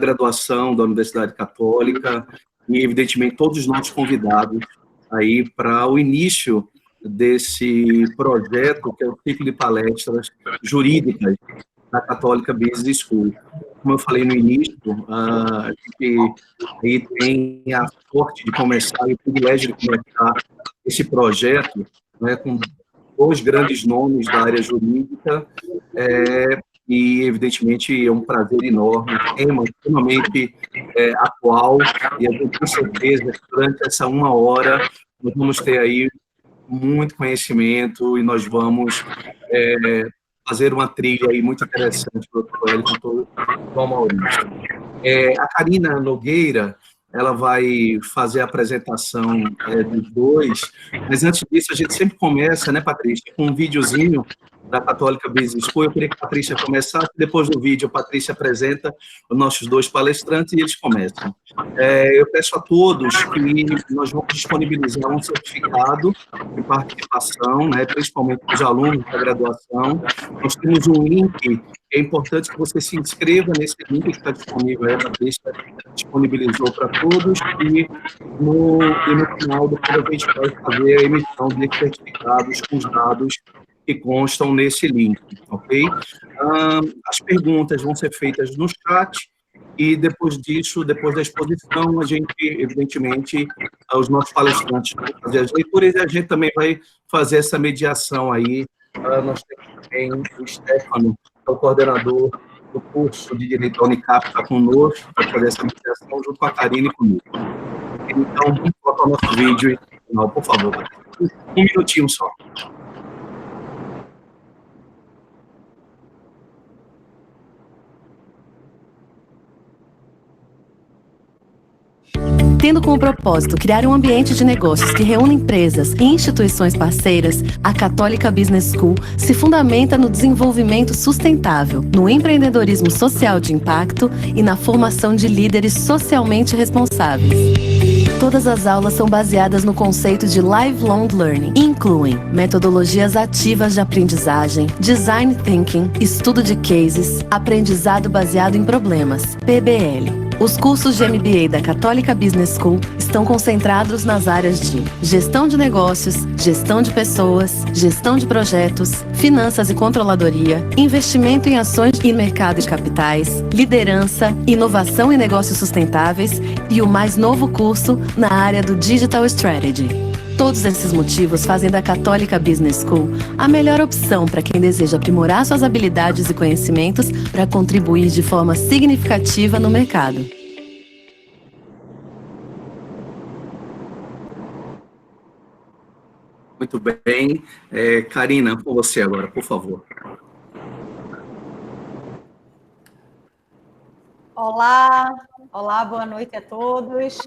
graduação da Universidade Católica e, evidentemente, todos os nossos convidados aí para o início desse projeto, que é o ciclo de palestras jurídicas da Católica Business School. Como eu falei no início, a gente aí tem a sorte de começar, e o privilégio de começar esse projeto, né, com dois grandes nomes da área jurídica, e, evidentemente, é um prazer enorme, um tema extremamente atual, e a gente tem certeza que durante essa 1 hora nós vamos ter aí muito conhecimento e nós vamos fazer uma trilha aí muito interessante para o Dr. Wellington, João Maurício. A Karina Nogueira, ela vai fazer a apresentação dos dois, mas antes disso a gente sempre começa, né, Patrícia, com um videozinho da Católica Business School. Eu queria que a Patrícia começasse, depois do vídeo a Patrícia apresenta os nossos dois palestrantes e eles começam. Eu peço a todos que nós vamos disponibilizar um certificado de participação, né, principalmente para os alunos da graduação. Nós temos um link, é importante que você se inscreva nesse link que está disponível aí, a Patrícia disponibilizou para todos, e no final depois a gente vai fazer a emissão de certificados com os dados que constam nesse link, ok? As perguntas vão ser feitas no chat, e depois disso, depois da exposição, a gente, evidentemente, os nossos palestrantes vão fazer as leituras, e a gente também vai fazer essa mediação aí. Nós temos também o Stefano, que é o coordenador do curso de Direito da Unicap, está conosco para fazer essa mediação, junto com a Karine e comigo. Então, vamos colocar o nosso vídeo no final, por favor. Um minutinho só. Tendo como propósito criar um ambiente de negócios que reúne empresas e instituições parceiras, a Católica Business School se fundamenta no desenvolvimento sustentável, no empreendedorismo social de impacto e na formação de líderes socialmente responsáveis. Todas as aulas são baseadas no conceito de lifelong learning e incluem metodologias ativas de aprendizagem, design thinking, estudo de cases, aprendizado baseado em problemas, PBL. Os cursos de MBA da Católica Business School estão concentrados nas áreas de gestão de negócios, gestão de pessoas, gestão de projetos, finanças e controladoria, investimento em ações e mercado de capitais, liderança, inovação e negócios sustentáveis e o mais novo curso na área do Digital Strategy. Todos esses motivos fazem da Católica Business School a melhor opção para quem deseja aprimorar suas habilidades e conhecimentos para contribuir de forma significativa no mercado. Muito bem. Karina, com você agora, por favor. Olá, boa noite a todos.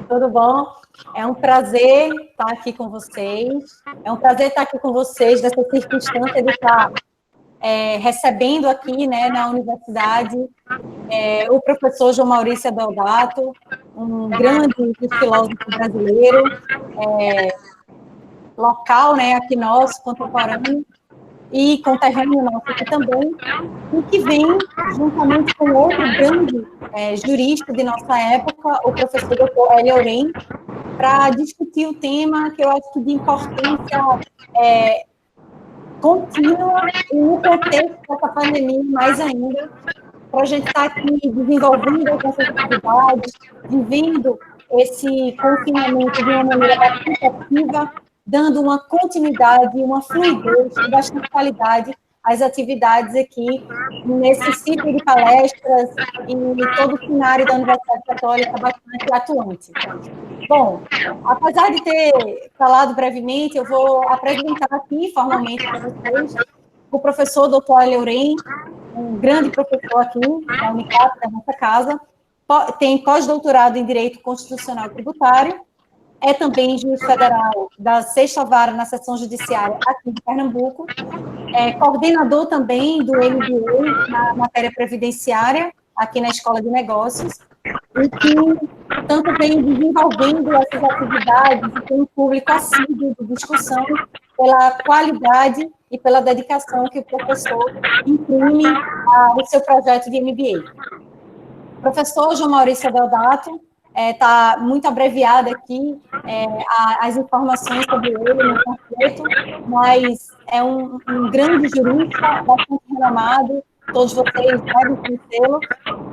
Tudo bom? É um prazer estar aqui com vocês. É um prazer estar aqui com vocês nessa circunstância de estar recebendo aqui, né, na universidade, o professor João Maurício Adeodato, um grande filósofo brasileiro, local, né, aqui nosso, contemporâneo, e conterrâneo nosso aqui também, e que vem, juntamente com outro grande jurista de nossa época, o professor Dr. Hélio Oren, para discutir o tema que eu acho que de importância contínua e no contexto dessa pandemia mais ainda, para a gente estar aqui desenvolvendo as nossas atividades, vivendo esse confinamento de uma maneira bastante ativa, dando uma continuidade, uma fluidez e bastante qualidade às atividades aqui nesse ciclo de palestras e todo o cenário da Universidade Católica bastante atuante. Bom, apesar de ter falado brevemente, eu vou apresentar aqui formalmente para vocês o professor Dr. Hélio Oren, um grande professor aqui da Unicap, da nossa casa, tem pós-doutorado em Direito Constitucional e Tributário, é também juiz federal da 6ª Vara na Seção Judiciária aqui de Pernambuco, é coordenador também do MBA na matéria previdenciária aqui na Escola de Negócios, e que tanto vem desenvolvendo essas atividades e tem um público assíduo de discussão pela qualidade e pela dedicação que o professor imprime ao seu projeto de MBA. Professor João Maurício Deodato, está muito abreviado aqui as informações sobre ele no conceito, mas é um grande jurista, bastante renomado, todos vocês devem conhecê-lo,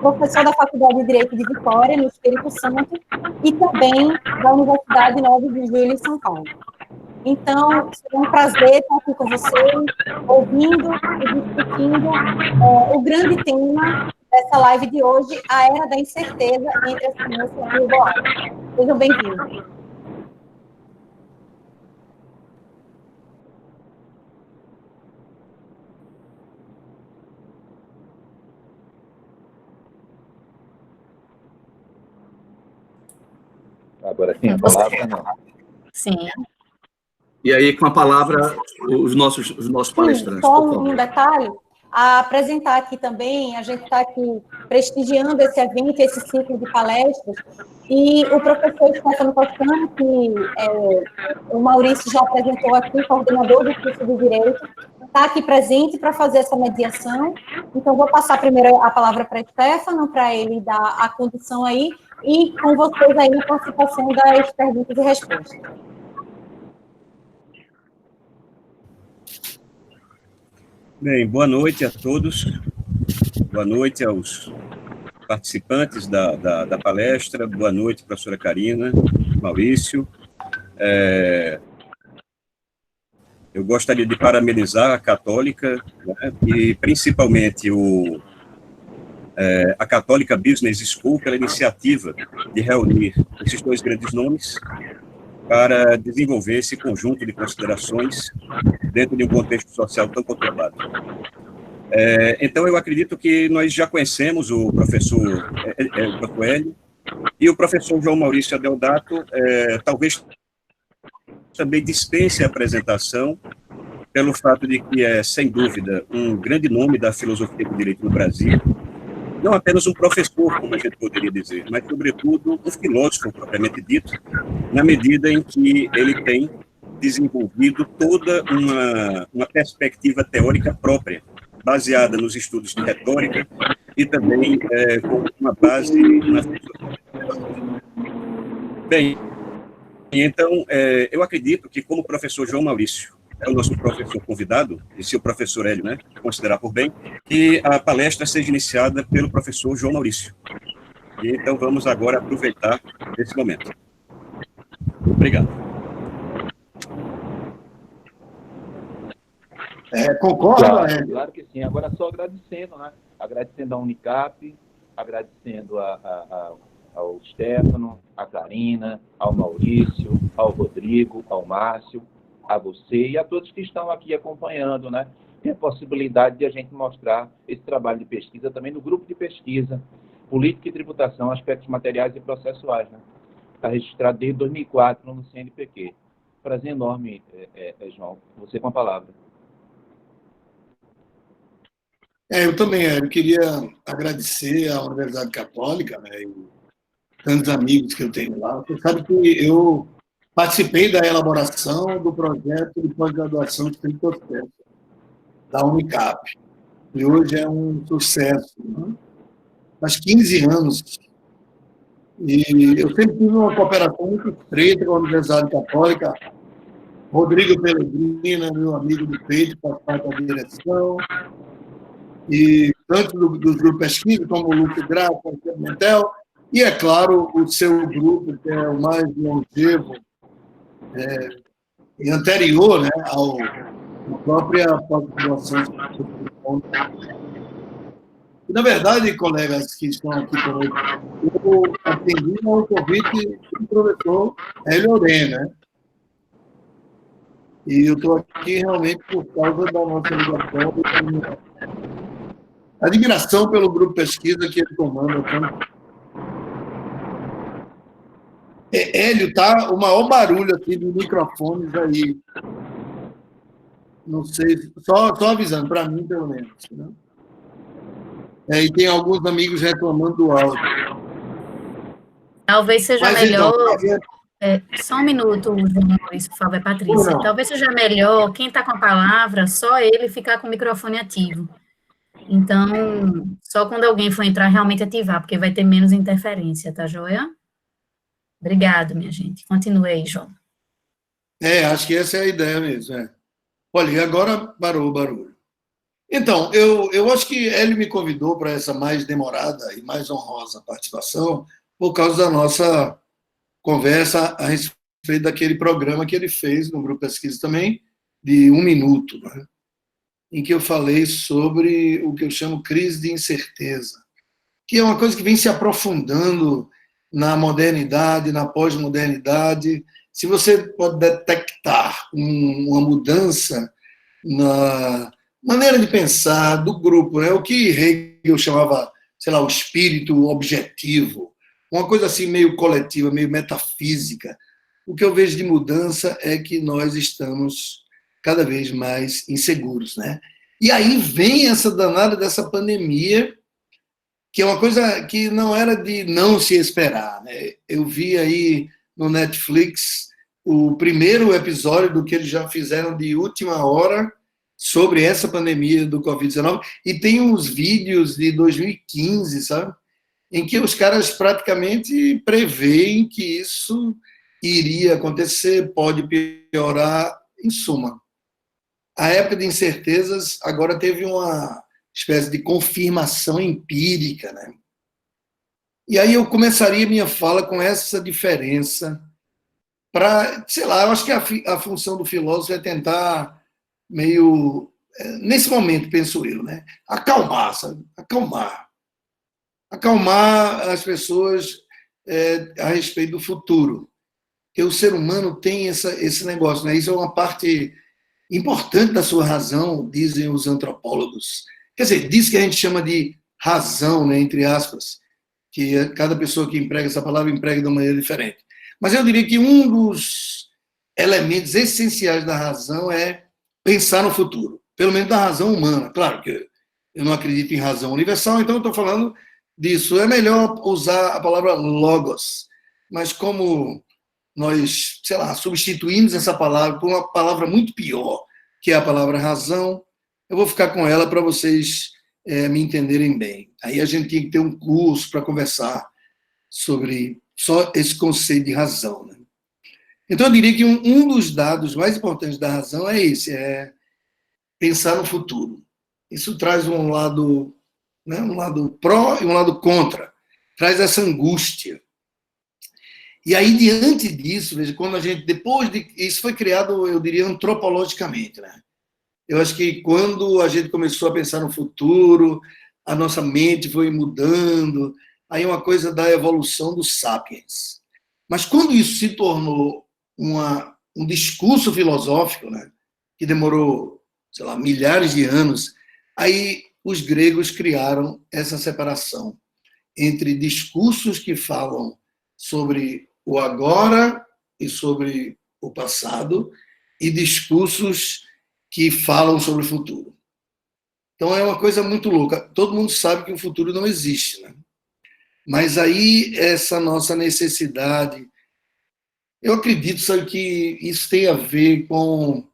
professor da Faculdade de Direito de Vitória, no Espírito Santo, e também da Universidade 9 de Julho, em São Paulo. Então, é um prazer estar aqui com vocês, ouvindo e discutindo o grande tema dessa live de hoje, a era da incerteza entre a ciência e o boato. Sejam bem-vindos. Agora sim, a palavra não. Sim. E aí, com a palavra, os nossos palestrantes. Só um detalhe, a apresentar aqui também, a gente está aqui prestigiando esse evento, esse ciclo de palestras, e o professor Stefano Toscano, que o Maurício já apresentou aqui, coordenador do curso de Direito, está aqui presente para fazer essa mediação. Então, vou passar primeiro a palavra para Stefano, para ele dar a condução aí, e com vocês aí na participação das perguntas e respostas. Bem, boa noite a todos, boa noite aos participantes da palestra, boa noite, professora Karina, Maurício. Eu gostaria de parabenizar a Católica, né, e principalmente a Católica Business School pela iniciativa de reunir esses dois grandes nomes para desenvolver esse conjunto de considerações dentro de um contexto social tão conturbado. Então, eu acredito que nós já conhecemos o professor Hélio e o professor João Maurício Deodato, talvez também dispense a apresentação, pelo fato de que é, sem dúvida, um grande nome da filosofia do direito no Brasil, não apenas um professor, como a gente poderia dizer, mas, sobretudo, um filósofo, propriamente dito, na medida em que ele tem desenvolvido toda uma perspectiva teórica própria, baseada nos estudos de retórica e também com uma base na filosofia. Bem, então, eu acredito que, como o professor João Maurício é o nosso professor convidado, e se o professor Hélio, né, considerar por bem, que a palestra seja iniciada pelo professor João Maurício. E, então, vamos agora aproveitar esse momento. Obrigado. Concorda, Hélio? Claro que sim. Agora, só agradecendo, né? Agradecendo a Unicap, agradecendo ao Stefano, à Karina, ao Maurício, ao Rodrigo, ao Márcio, a você e a todos que estão aqui acompanhando, né? Tem a possibilidade de a gente mostrar esse trabalho de pesquisa também no grupo de pesquisa, Política e Tributação, Aspectos Materiais e Processuais, né? Está registrado desde 2004 no CNPq. Prazer enorme, João. Você com a palavra. Eu também, eu queria agradecer à Universidade Católica, né, e tantos amigos que eu tenho lá. Você sabe que eu participei da elaboração do projeto de pós-graduação de estrito sensu da Unicap, e hoje é um sucesso, né? Faz 15 anos, e eu sempre tive uma cooperação muito estreita com a Universidade Católica. Rodrigo Pellegrina, meu amigo do peito, faz parte da direção, e tanto dos grupos de pesquisa, como o Lúcio Graça, o Mentel, e, é claro, o seu grupo, que é o mais longevo e anterior, né, à própria pós-graduação. E, na verdade, colegas que estão aqui comigo, eu atendi ao convite do professor Hélio Oren, né? E eu estou aqui realmente por causa da nossa ligação, admiração pelo grupo de pesquisa que ele comanda. Hélio, tá o maior barulho aqui de microfones aí. Não sei, só avisando, para mim, pelo menos. Né? E tem alguns amigos reclamando do áudio. Talvez seja melhor... só um minuto, João Maurício, por favor, Patrícia. Talvez seja melhor, quem está com a palavra, só ele ficar com o microfone ativo. Então, só quando alguém for entrar, realmente ativar, porque vai ter menos interferência, tá joia? Obrigado, minha gente. Continue aí, João. Acho que essa é a ideia mesmo. Olha, e agora parou o barulho. Então, eu acho que ele me convidou para essa mais demorada e mais honrosa participação por causa da nossa conversa a respeito daquele programa que ele fez no Grupo Pesquisa também, de 1 minuto, né? Em que eu falei sobre o que eu chamo crise de incerteza, que é uma coisa que vem se aprofundando na modernidade, na pós-modernidade. Se você pode detectar uma mudança na maneira de pensar do grupo, né? O que Hegel chamava, sei lá, o espírito objetivo, uma coisa assim meio coletiva, meio metafísica. O que eu vejo de mudança é que nós estamos cada vez mais inseguros, né? E aí vem essa danada dessa pandemia, que é uma coisa que não era de não se esperar, né? Eu vi aí no Netflix o primeiro episódio do que eles já fizeram de última hora sobre essa pandemia do Covid-19, e tem uns vídeos de 2015, sabe? Em que os caras praticamente preveem que isso iria acontecer, pode piorar, em suma. A época de incertezas agora teve uma espécie de confirmação empírica, né? E aí eu começaria minha fala com essa diferença para, sei lá, eu acho que a função do filósofo é tentar meio, nesse momento, penso eu, né? Acalmar, sabe? Acalmar as pessoas a respeito do futuro. Porque o ser humano tem esse negócio, né? Isso é uma parte importante da sua razão, dizem os antropólogos. Quer dizer, diz que a gente chama de razão, né, entre aspas, que cada pessoa que emprega essa palavra emprega de uma maneira diferente. Mas eu diria que um dos elementos essenciais da razão é pensar no futuro, pelo menos da razão humana. Claro que eu não acredito em razão universal, então eu estou falando disso. É melhor usar a palavra logos, mas como nós, sei lá, substituímos essa palavra por uma palavra muito pior, que é a palavra razão, eu vou ficar com ela para vocês me entenderem bem. Aí a gente tinha que ter um curso para conversar sobre só esse conceito de razão, né? Então eu diria que um dos dados mais importantes da razão é esse, é pensar no futuro. Isso traz um lado, né, um lado pró e um lado contra, traz essa angústia. E aí, diante disso, veja, quando a gente, depois de... Isso foi criado, eu diria, antropologicamente, né? Eu acho que quando a gente começou a pensar no futuro, a nossa mente foi mudando, aí uma coisa da evolução dos sapiens. Mas quando isso se tornou um discurso filosófico, né, que demorou, sei lá, milhares de anos, aí os gregos criaram essa separação entre discursos que falam sobre o agora e sobre o passado, e discursos que falam sobre o futuro. Então é uma coisa muito louca. Todo mundo sabe que o futuro não existe, né? Mas aí essa nossa necessidade, eu acredito, sabe, que isso tem a ver com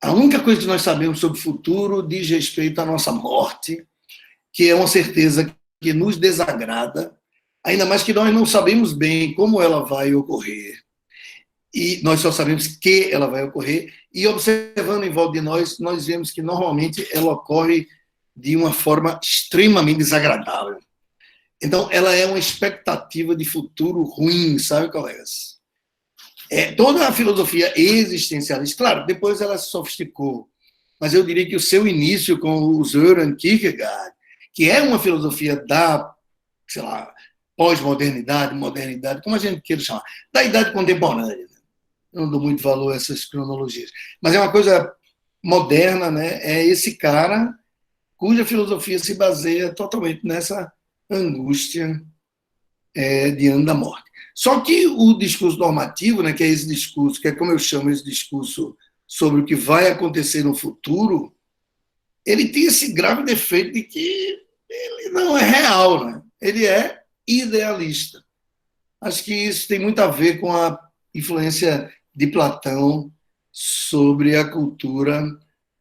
a única coisa que nós sabemos sobre o futuro diz respeito à nossa morte, que é uma certeza que nos desagrada, ainda mais que nós não sabemos bem como ela vai ocorrer. E nós só sabemos que ela vai ocorrer, e observando em volta de nós vemos que normalmente ela ocorre de uma forma extremamente desagradável. Então, ela é uma expectativa de futuro ruim, sabe, colegas? Toda a filosofia existencialista, claro, depois ela se sofisticou, mas eu diria que o seu início com o Søren Kierkegaard, que é uma filosofia da, sei lá, pós-modernidade, modernidade, como a gente queira chamar, da idade contemporânea. Eu não dou muito valor a essas cronologias. Mas é uma coisa moderna, né? É esse cara cuja filosofia se baseia totalmente nessa angústia diante da morte. Só que o discurso normativo, né, que é esse discurso, que é como eu chamo esse discurso sobre o que vai acontecer no futuro, ele tem esse grave defeito de que ele não é real, né? Ele é idealista. Acho que isso tem muito a ver com a influência de Platão sobre a cultura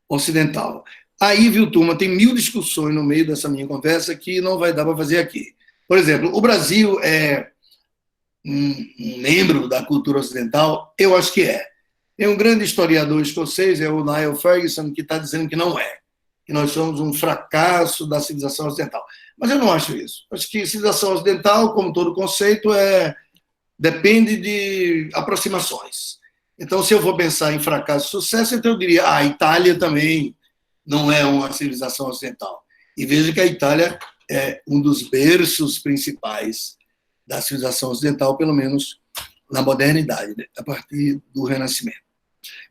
ocidental. Aí, viu, turma, tem 1000 discussões no meio dessa minha conversa que não vai dar para fazer aqui. Por exemplo, o Brasil é um membro da cultura ocidental? Eu acho que é. Tem um grande historiador escocês, é o Niall Ferguson, que está dizendo que não é, que nós somos um fracasso da civilização ocidental. Mas eu não acho isso. Acho que civilização ocidental, como todo conceito, depende de aproximações. Então, se eu vou pensar em fracasso e sucesso, então eu diria, a Itália também não é uma civilização ocidental. E veja que a Itália é um dos berços principais da civilização ocidental, pelo menos na modernidade, né? A partir do Renascimento.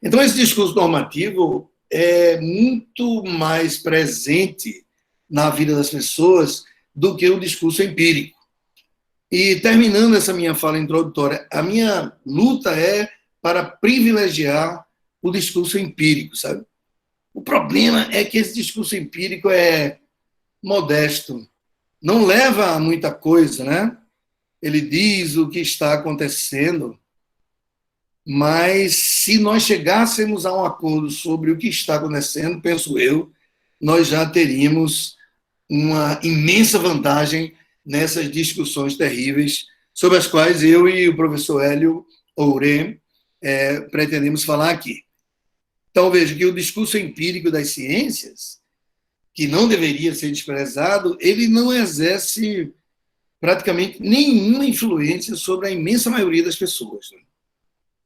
Então, esse discurso normativo é muito mais presente na vida das pessoas do que o discurso empírico. E, terminando essa minha fala introdutória, a minha luta é para privilegiar o discurso empírico, sabe? O problema é que esse discurso empírico é modesto, não leva a muita coisa, né? Ele diz o que está acontecendo, mas se nós chegássemos a um acordo sobre o que está acontecendo, penso eu, nós já teríamos uma imensa vantagem nessas discussões terríveis sobre as quais eu e o professor Hélio Ourem pretendemos falar aqui. Então, veja que o discurso empírico das ciências, que não deveria ser desprezado, ele não exerce praticamente nenhuma influência sobre a imensa maioria das pessoas. Né?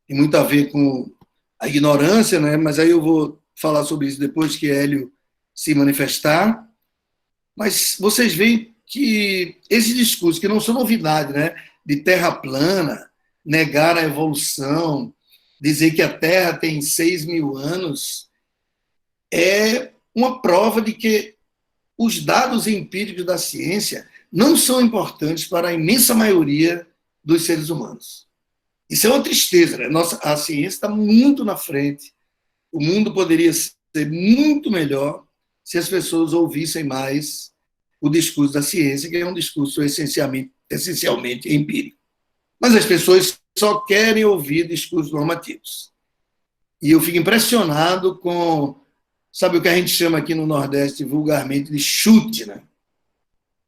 Tem muito a ver com a ignorância, né? Mas aí eu vou falar sobre isso depois que Hélio se manifestar. Mas vocês veem que esse discurso, que não são novidade, né? De terra plana, negar a evolução, dizer que a Terra tem 6.000 anos, é uma prova de que os dados empíricos da ciência não são importantes para a imensa maioria dos seres humanos. Isso é uma tristeza, né? A ciência está muito na frente. O mundo poderia ser muito melhor se as pessoas ouvissem mais o discurso da ciência, que é um discurso essencialmente empírico. Mas as pessoas só querem ouvir discursos normativos. E eu fico impressionado com, sabe o que a gente chama aqui no Nordeste vulgarmente de chute, né?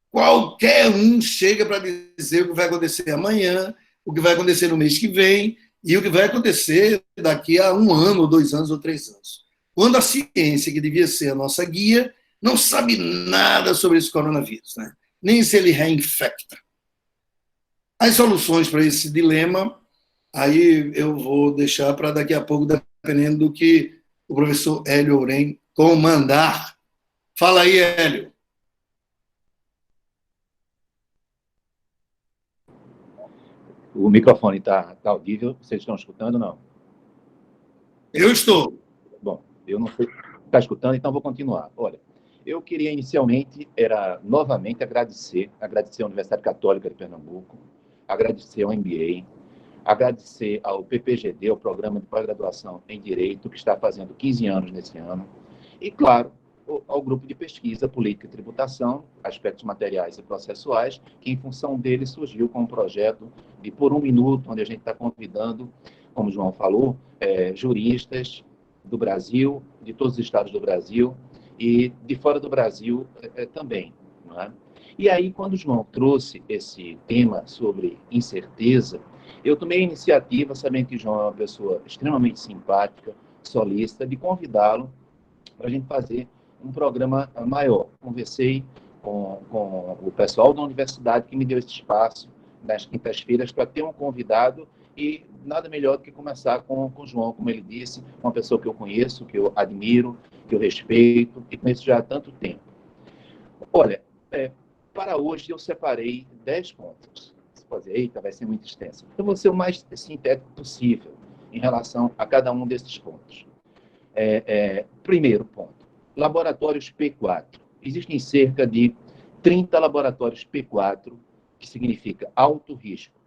Qualquer um chega para dizer o que vai acontecer amanhã, o que vai acontecer no mês que vem e o que vai acontecer daqui a 1 ano, ou 2 anos, ou 3 anos. Quando a ciência, que devia ser a nossa guia, não sabe nada sobre esse coronavírus, né? Nem se ele reinfecta. As soluções para esse dilema, aí eu vou deixar para daqui a pouco, dependendo do que o professor Hélio Ourem comandar. Fala aí, Hélio. O microfone está audível? Vocês estão escutando ou não? Eu estou. Bom, eu não sei. Está escutando, então vou continuar. Olha, eu queria inicialmente, novamente agradecer a Universidade Católica de Pernambuco, agradecer ao MBA, agradecer ao PPGD, o Programa de Pós-Graduação em Direito, que está fazendo 15 anos nesse ano, e, claro, ao grupo de pesquisa Política e Tributação, Aspectos Materiais e Processuais, que, em função dele, surgiu com um projeto de Por um Minuto, onde a gente está convidando, como o João falou, juristas do Brasil, de todos os estados do Brasil, e de fora do Brasil também. Não é? E aí, quando o João trouxe esse tema sobre incerteza, eu tomei a iniciativa, sabendo que o João é uma pessoa extremamente simpática, solícita, de convidá-lo para a gente fazer um programa maior. Conversei com o pessoal da universidade que me deu esse espaço nas quintas-feiras para ter um convidado e nada melhor do que começar com o João, como ele disse, uma pessoa que eu conheço, que eu admiro, que eu respeito e conheço já há tanto tempo. Olha, para hoje eu separei 10 pontos. Você pode dizer, eita, vai ser muito extenso. Eu vou ser o mais sintético possível em relação a cada um desses pontos. Primeiro ponto. Laboratórios P4. Existem cerca de 30 laboratórios P4, que significa alto risco,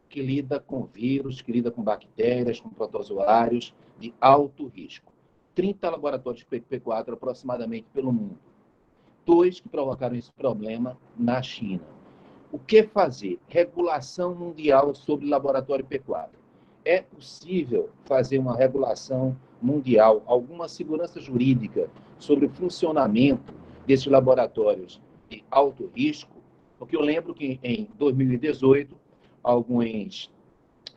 que lida com vírus, que lida com bactérias, com protozoários de alto risco. 30 laboratórios P4 aproximadamente pelo mundo. 2 que provocaram esse problema na China. O que fazer? Regulação mundial sobre laboratório P4. É possível fazer uma regulação mundial alguma segurança jurídica sobre o funcionamento desses laboratórios de alto risco? Porque eu lembro que em 2018, alguns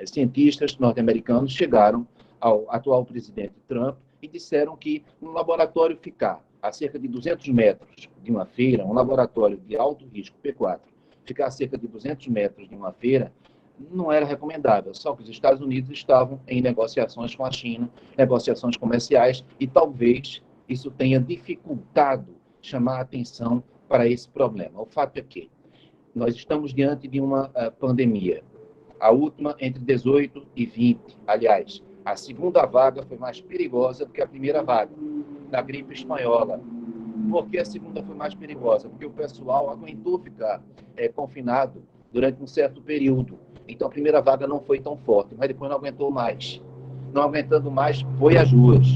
cientistas norte-americanos chegaram ao atual presidente Trump e disseram que um laboratório ficar a cerca de 200 metros de uma feira, um laboratório de alto risco P4, ficar a cerca de 200 metros de uma feira, não era recomendável, só que os Estados Unidos estavam em negociações com a China, negociações comerciais, e talvez isso tenha dificultado chamar a atenção para esse problema. O fato é que nós estamos diante de uma pandemia, a última entre 18 e 20, aliás, a segunda vaga foi mais perigosa do que a primeira vaga, da gripe espanhola. Por que a segunda foi mais perigosa? Porque o pessoal aguentou ficar confinado durante um certo período. Então, a primeira vaga não foi tão forte, mas depois não aguentou mais. Não aguentando mais, foi às ruas.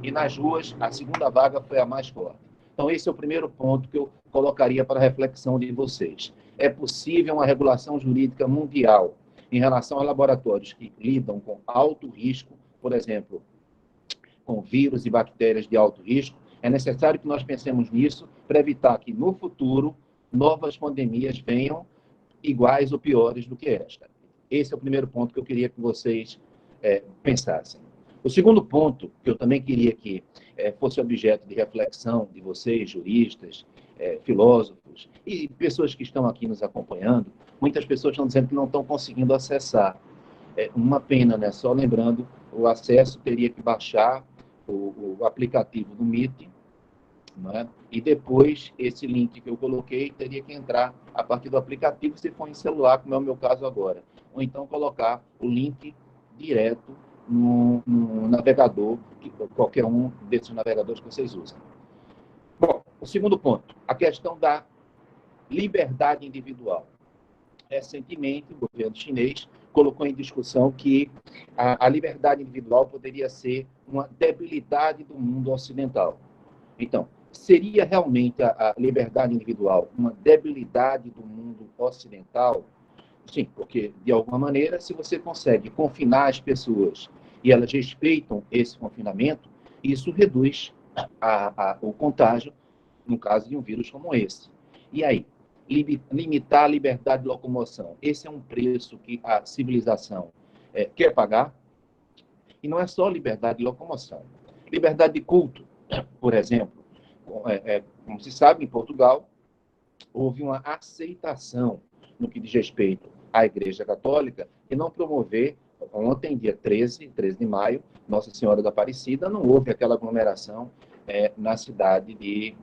E nas ruas, a segunda vaga foi a mais forte. Então, esse é o primeiro ponto que eu colocaria para a reflexão de vocês. É possível uma regulação jurídica mundial em relação a laboratórios que lidam com alto risco, por exemplo, com vírus e bactérias de alto risco. É necessário que nós pensemos nisso para evitar que, no futuro, novas pandemias venham iguais ou piores do que esta. Esse é o primeiro ponto que eu queria que vocês pensassem. O segundo ponto, que eu também queria que fosse objeto de reflexão de vocês, juristas, filósofos e pessoas que estão aqui nos acompanhando, muitas pessoas estão dizendo que não estão conseguindo acessar. Uma pena, né? Só lembrando, o acesso teria que baixar o aplicativo do Meet, né? E depois esse link que eu coloquei teria que entrar a partir do aplicativo, se for em celular, como é o meu caso agora. Ou então colocar o link direto no navegador, qualquer um desses navegadores que vocês usam. Bom, o segundo ponto, a questão da liberdade individual. Recentemente, o governo chinês colocou em discussão que a liberdade individual poderia ser uma debilidade do mundo ocidental. Então, seria realmente a liberdade individual uma debilidade do mundo ocidental? Sim, porque, de alguma maneira, se você consegue confinar as pessoas e elas respeitam esse confinamento, isso reduz o contágio, no caso de um vírus como esse. E aí? Limitar a liberdade de locomoção. Esse é um preço que a civilização quer pagar. E não é só liberdade de locomoção. Liberdade de culto, por exemplo. Como se sabe, em Portugal, houve uma aceitação no que diz respeito à Igreja Católica de não promover, ontem, dia 13 de maio, Nossa Senhora da Aparecida, não houve aquela aglomeração na cidade de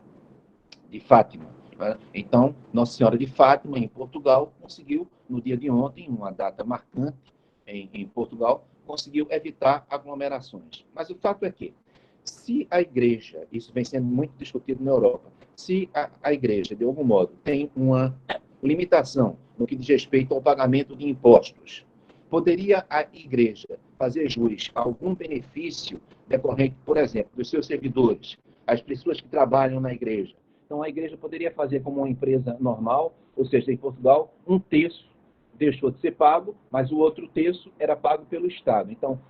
Fátima. Então, Nossa Senhora de Fátima, em Portugal, conseguiu, no dia de ontem, uma data marcante em Portugal, conseguiu evitar aglomerações. Mas o fato é que, se a Igreja, isso vem sendo muito discutido na Europa, se a Igreja, de algum modo, tem uma limitação no que diz respeito ao pagamento de impostos, poderia a Igreja fazer jus a algum benefício decorrente, por exemplo, dos seus servidores, as pessoas que trabalham na Igreja? Então, a Igreja poderia fazer como uma empresa normal, ou seja, em Portugal, um terço deixou de ser pago, mas o outro terço era pago pelo Estado. Então,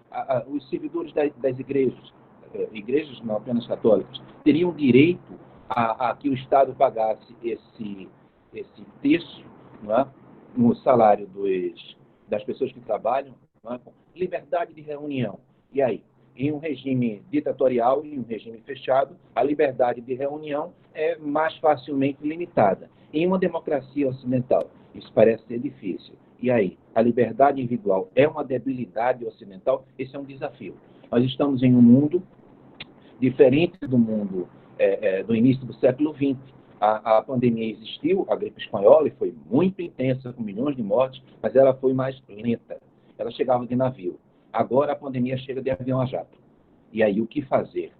os servidores das igrejas não apenas católicas, teriam direito a que o Estado pagasse esse terço, não é, no salário das pessoas que trabalham, não é, com liberdade de reunião. E aí? Em um regime ditatorial e um regime fechado, a liberdade de reunião é mais facilmente limitada. Em uma democracia ocidental, isso parece ser difícil. E aí, a liberdade individual é uma debilidade ocidental? Esse é um desafio. Nós estamos em um mundo diferente do mundo do início do século XX. A pandemia existiu, a gripe espanhola, e foi muito intensa, com milhões de mortes, mas ela foi mais lenta. Ela chegava de navio. Agora a pandemia chega de avião a jato. E aí, o que fazer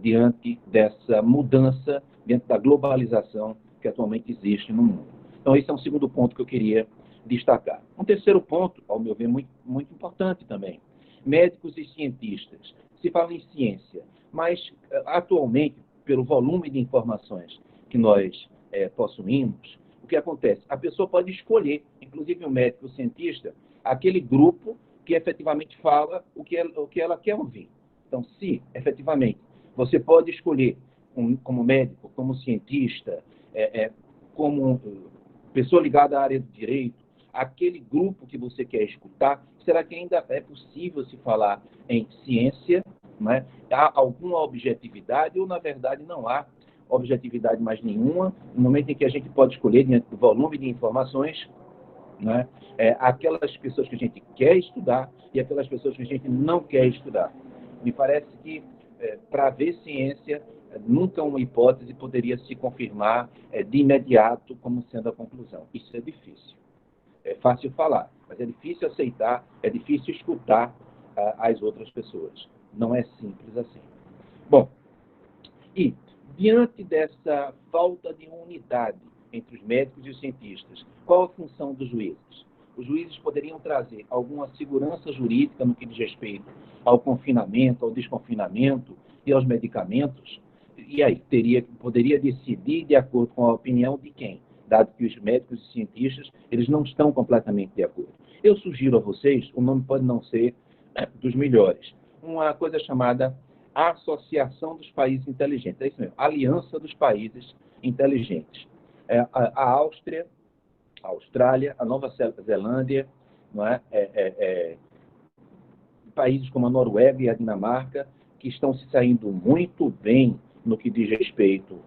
diante dessa mudança, diante da globalização que atualmente existe no mundo? Então, esse é um segundo ponto que eu queria destacar. Um terceiro ponto, ao meu ver, muito, muito importante também. Médicos e cientistas. Se fala em ciência, mas atualmente, pelo volume de informações que nós possuímos, o que acontece? A pessoa pode escolher, inclusive o médico, o cientista, aquele grupo que efetivamente fala o que ela quer ouvir. Então, se, efetivamente, você pode escolher, como médico, como cientista, como pessoa ligada à área do direito, aquele grupo que você quer escutar, será que ainda é possível se falar em ciência? Né? Há alguma objetividade ou, na verdade, não há objetividade mais nenhuma, no momento em que a gente pode escolher, diante do volume de informações, né, aquelas pessoas que a gente quer estudar e aquelas pessoas que a gente não quer estudar. Me parece que, para haver ciência, nunca uma hipótese poderia se confirmar de imediato como sendo a conclusão. Isso é difícil. É fácil falar, mas é difícil aceitar, é difícil escutar as outras pessoas. Não é simples assim. Bom, e diante dessa falta de unidade entre os médicos e os cientistas, qual a função dos juízes? Os juízes poderiam trazer alguma segurança jurídica no que diz respeito ao confinamento, ao desconfinamento e aos medicamentos? E aí, poderia decidir de acordo com a opinião de quem? Dado que os médicos e cientistas, eles não estão completamente de acordo. Eu sugiro a vocês, o nome pode não ser dos melhores, uma coisa chamada Associação dos Países Inteligentes. É isso mesmo, Aliança dos Países Inteligentes. A Áustria, a Austrália, a Nova Zelândia, não é? Países como a Noruega e a Dinamarca, que estão se saindo muito bem no que diz respeito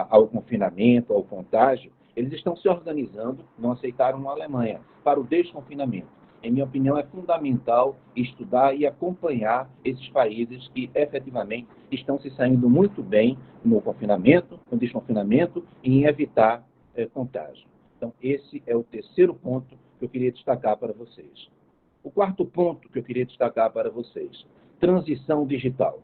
ao confinamento, ao contágio, eles estão se organizando, não aceitaram a Alemanha, para o desconfinamento. Em minha opinião, é fundamental estudar e acompanhar esses países que, efetivamente, estão se saindo muito bem no confinamento, no desconfinamento e em evitar contágio. Então, esse é o terceiro ponto que eu queria destacar para vocês. O quarto ponto que eu queria destacar para vocês, transição digital.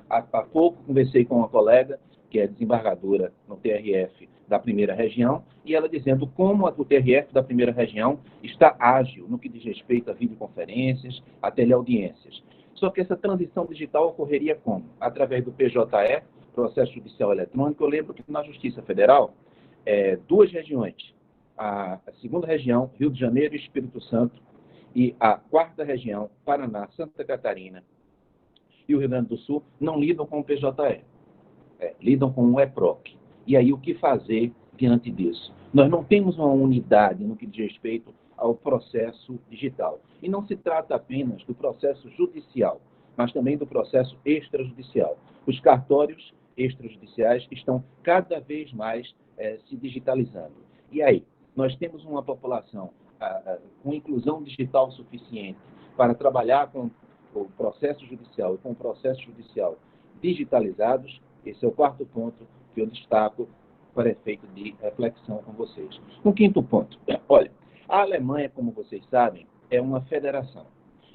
Há pouco conversei com uma colega, que é desembargadora no TRF da primeira região, e ela dizendo como o TRF da primeira região está ágil no que diz respeito a videoconferências, a teleaudiências. Só que essa transição digital ocorreria como? Através do PJE, Processo Judicial Eletrônico. Eu lembro que na Justiça Federal, duas regiões, a segunda região, Rio de Janeiro e Espírito Santo, e a quarta região, Paraná, Santa Catarina e o Rio Grande do Sul, não lidam com o PJE, lidam com o EPROC. E aí, o que fazer diante disso? Nós não temos uma unidade no que diz respeito ao processo digital. E não se trata apenas do processo judicial, mas também do processo extrajudicial. Os cartórios extrajudiciais estão cada vez mais se digitalizando. E aí, nós temos uma população com inclusão digital suficiente para trabalhar com o processo judicial e com o processo judicial digitalizados. Esse é o quarto ponto que eu destaco para efeito de reflexão com vocês. Um quinto ponto. Olha, a Alemanha, como vocês sabem, é uma federação.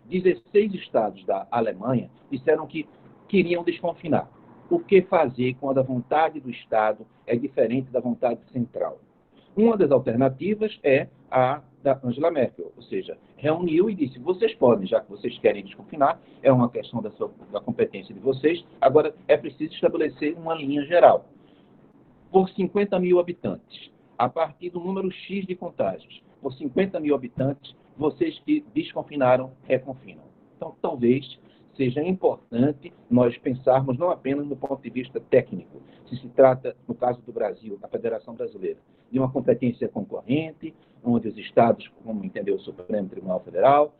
16 estados da Alemanha disseram que queriam desconfinar. O que fazer quando a vontade do Estado é diferente da vontade central? Uma das alternativas é a da Angela Merkel, ou seja, reuniu e disse, vocês podem, já que vocês querem desconfinar, é uma questão da competência de vocês, agora é preciso estabelecer uma linha geral. Por 50 mil habitantes, a partir do número X de contágios, por 50 mil habitantes, vocês que desconfinaram, reconfinam. Então, talvez seja importante nós pensarmos não apenas do ponto de vista técnico, se trata, no caso do Brasil, da Federação Brasileira, de uma competência concorrente, onde os estados, como entendeu o Supremo Tribunal Federal,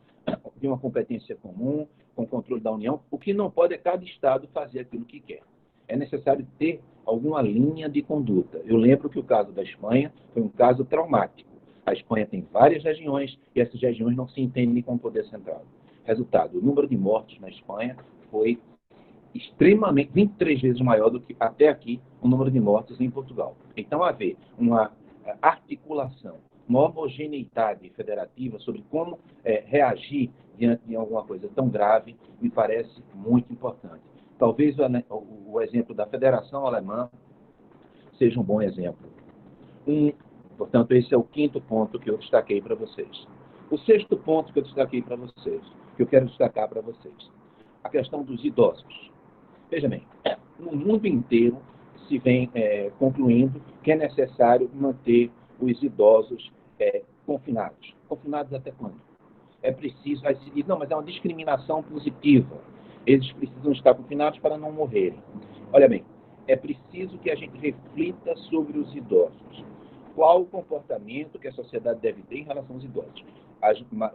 de uma competência comum, com controle da União. O que não pode é cada estado fazer aquilo que quer. É necessário ter alguma linha de conduta. Eu lembro que o caso da Espanha foi um caso traumático. A Espanha tem várias regiões e essas regiões não se entendem com o poder central. Resultado, o número de mortos na Espanha foi extremamente, 23 vezes maior do que até aqui o número de mortos em Portugal. Então, haver uma articulação, uma homogeneidade federativa sobre como reagir diante de alguma coisa tão grave, me parece muito importante. Talvez o exemplo da Federação Alemã seja um bom exemplo. Portanto, esse é o quinto ponto que eu destaquei para vocês. O sexto ponto que eu destaquei para vocês, que eu quero destacar para vocês, a questão dos idosos. Veja bem, no mundo inteiro se vem concluindo que é necessário manter os idosos confinados. Confinados até quando? É preciso... Não, mas é uma discriminação positiva. Eles precisam estar confinados para não morrerem. Olha bem, é preciso que a gente reflita sobre os idosos. Qual o comportamento que a sociedade deve ter em relação aos idosos?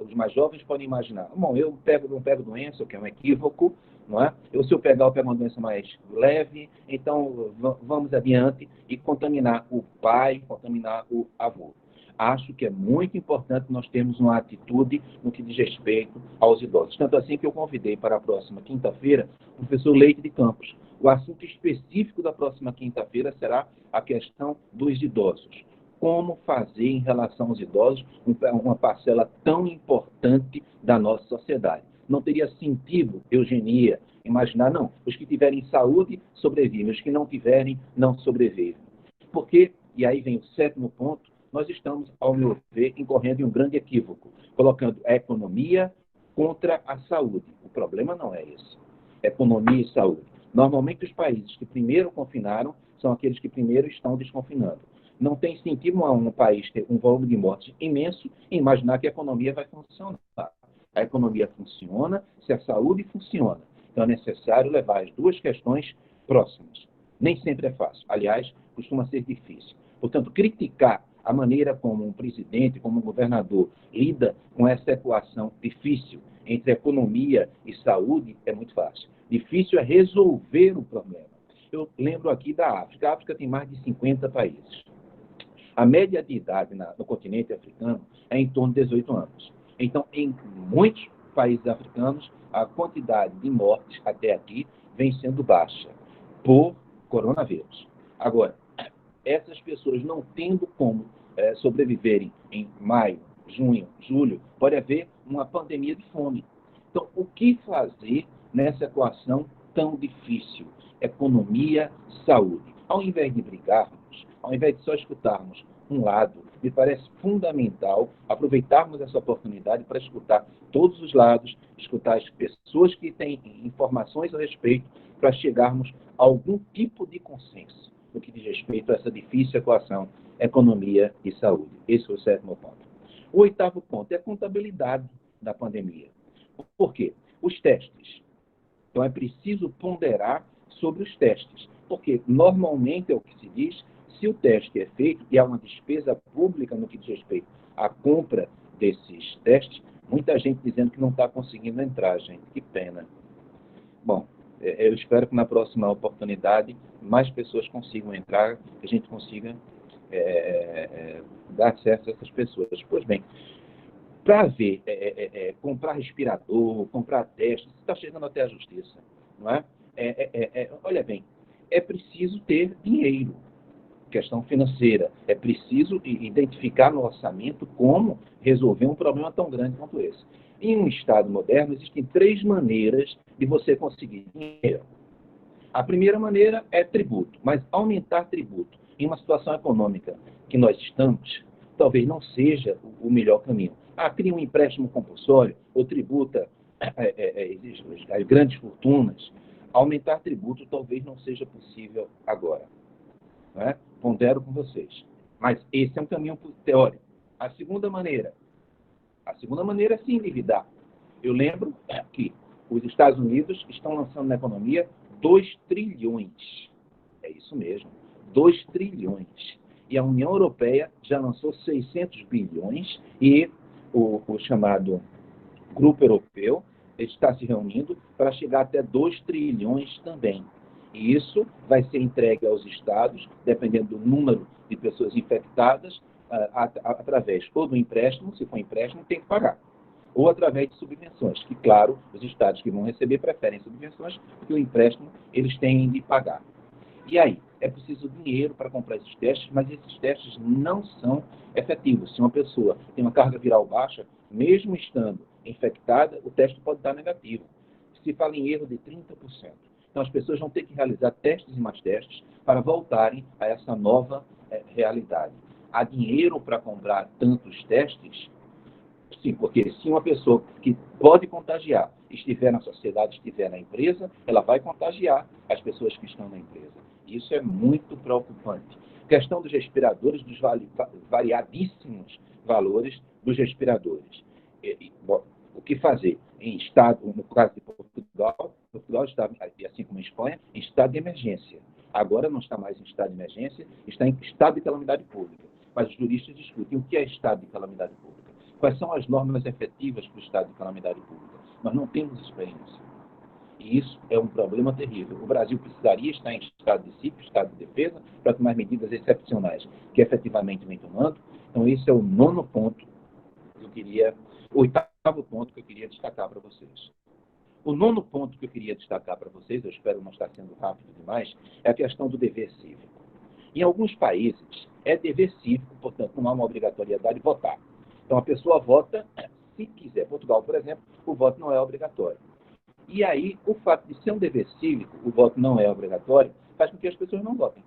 Os mais jovens podem imaginar, bom, eu não pego doença, o que é um equívoco, não é? Se eu pego uma doença mais leve, então vamos adiante e contaminar o pai, contaminar o avô. Acho que é muito importante nós termos uma atitude no que diz respeito aos idosos. Tanto assim que eu convidei para a próxima quinta-feira o professor Leite de Campos. O assunto específico da próxima quinta-feira será a questão dos idosos. Como fazer em relação aos idosos uma parcela tão importante da nossa sociedade. Não teria sentido, eugenia, imaginar, não, os que tiverem saúde sobrevivem, os que não tiverem, não sobrevivem. Porque, e aí vem o 7º ponto, nós estamos, ao meu ver, incorrendo em um grande equívoco, colocando a economia contra a saúde. O problema não é esse. Economia e saúde. Normalmente, os países que primeiro confinaram são aqueles que primeiro estão desconfinando. Não tem sentido um país ter um volume de mortes imenso e imaginar que a economia vai funcionar. A economia funciona se a saúde funciona. Então, é necessário levar as duas questões próximas. Nem sempre é fácil. Aliás, costuma ser difícil. Portanto, criticar a maneira como um presidente, como um governador lida com essa equação difícil entre economia e saúde é muito fácil. Difícil é resolver o problema. Eu lembro aqui da África. A África tem mais de 50 países. A média de idade no continente africano é em torno de 18 anos. Então, em muitos países africanos, a quantidade de mortes até aqui vem sendo baixa por coronavírus. Agora, essas pessoas não tendo como sobreviverem em maio, junho, julho, pode haver uma pandemia de fome. Então, o que fazer nessa equação tão difícil? Economia, saúde. Ao invés de brigarmos, ao invés de só escutarmos um lado, me parece fundamental aproveitarmos essa oportunidade para escutar todos os lados, escutar as pessoas que têm informações a respeito, para chegarmos a algum tipo de consenso no que diz respeito a essa difícil equação economia e saúde. Esse foi o 7º ponto. O 8º ponto é a contabilidade da pandemia. Por quê? Os testes. Então, é preciso ponderar sobre os testes, porque normalmente é o que se diz, se o teste é feito e há uma despesa pública no que diz respeito à compra desses testes, muita gente dizendo que não está conseguindo entrar, gente. Que pena. Bom, eu espero que na próxima oportunidade mais pessoas consigam entrar, que a gente consiga dar acesso a essas pessoas. Pois bem, para ver, comprar respirador, comprar testes, está chegando até a justiça, não é? Olha bem, é preciso ter dinheiro, questão financeira. É preciso identificar no orçamento como resolver um problema tão grande quanto esse. Em um Estado moderno, existem 3 maneiras de você conseguir dinheiro. A primeira maneira é tributo, mas aumentar tributo em uma situação econômica que nós estamos, talvez não seja o melhor caminho. Cria um empréstimo compulsório ou tributa as grandes fortunas. Aumentar tributo talvez não seja possível agora. Não é? Pondero com vocês. Mas esse é um caminho teórico. A segunda maneira é se endividar. Eu lembro que os Estados Unidos estão lançando na economia 2 trilhões. É isso mesmo, 2 trilhões. E a União Europeia já lançou 600 bilhões e o chamado Grupo Europeu está se reunindo para chegar até 2 trilhões também. E isso vai ser entregue aos estados, dependendo do número de pessoas infectadas, através ou do empréstimo, se for empréstimo, tem que pagar, ou através de subvenções, que, claro, os estados que vão receber preferem subvenções, porque o empréstimo eles têm de pagar. E aí, é preciso dinheiro para comprar esses testes, mas esses testes não são efetivos. Se uma pessoa tem uma carga viral baixa, mesmo estando infectada, o teste pode dar negativo. Se fala em erro de 30%. Então, as pessoas vão ter que realizar testes e mais testes para voltarem a essa nova realidade. Há dinheiro para comprar tantos testes? Sim, porque se uma pessoa que pode contagiar estiver na sociedade, estiver na empresa, ela vai contagiar as pessoas que estão na empresa. Isso é muito preocupante. Questão dos respiradores, dos variadíssimos valores dos respiradores. Bom, o que fazer? Em estado, no caso de Portugal, Portugal estava, assim como a Espanha, em estado de emergência. Agora não está mais em estado de emergência, está em estado de calamidade pública. Mas os juristas discutem o que é estado de calamidade pública. Quais são as normas efetivas para o estado de calamidade pública? Nós não temos experiência. E isso é um problema terrível. O Brasil precisaria estar em estado de sítio, estado de defesa, para tomar medidas excepcionais, que efetivamente vem tomando. Então, esse é o 9º ponto que eu queria, o 8º ponto que eu queria destacar para vocês. O 9º ponto que eu queria destacar para vocês, eu espero não estar sendo rápido demais, é a questão do dever cívico. Em alguns países, é dever cívico, portanto, não há uma obrigatoriedade de votar. Então, a pessoa vota se quiser. Portugal, por exemplo, o voto não é obrigatório. E aí, o fato de ser um dever cívico, o voto não é obrigatório, faz com que as pessoas não votem.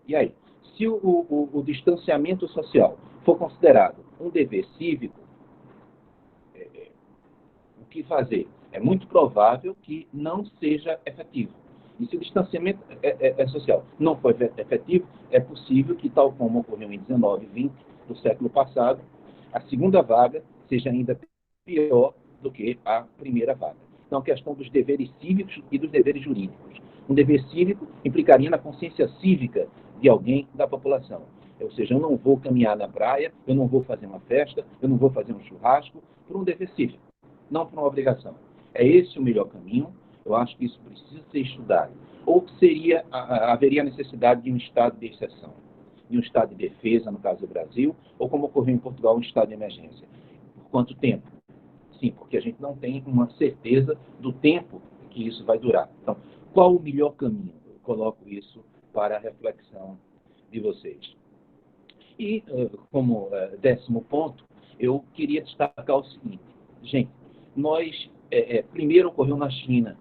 E aí, se o distanciamento social for considerado um dever cívico, o que fazer? É muito provável que não seja efetivo. E se o distanciamento social não for efetivo, é possível que, tal como ocorreu em 19 e 20 do século passado, a segunda vaga seja ainda pior do que a primeira vaga. Então, a questão dos deveres cívicos e dos deveres jurídicos. Um dever cívico implicaria na consciência cívica de alguém da população. Ou seja, eu não vou caminhar na praia, eu não vou fazer uma festa, eu não vou fazer um churrasco por um dever cívico, não por uma obrigação. É esse o melhor caminho. Eu acho que isso precisa ser estudado. Ou haveria necessidade de um estado de exceção, de um estado de defesa, no caso do Brasil, ou como ocorreu em Portugal, um estado de emergência. Por quanto tempo? Sim, porque a gente não tem uma certeza do tempo que isso vai durar. Então, qual o melhor caminho? Eu coloco isso para a reflexão de vocês. E, como 10º ponto, eu queria destacar o seguinte. Gente, nós, primeiro ocorreu na China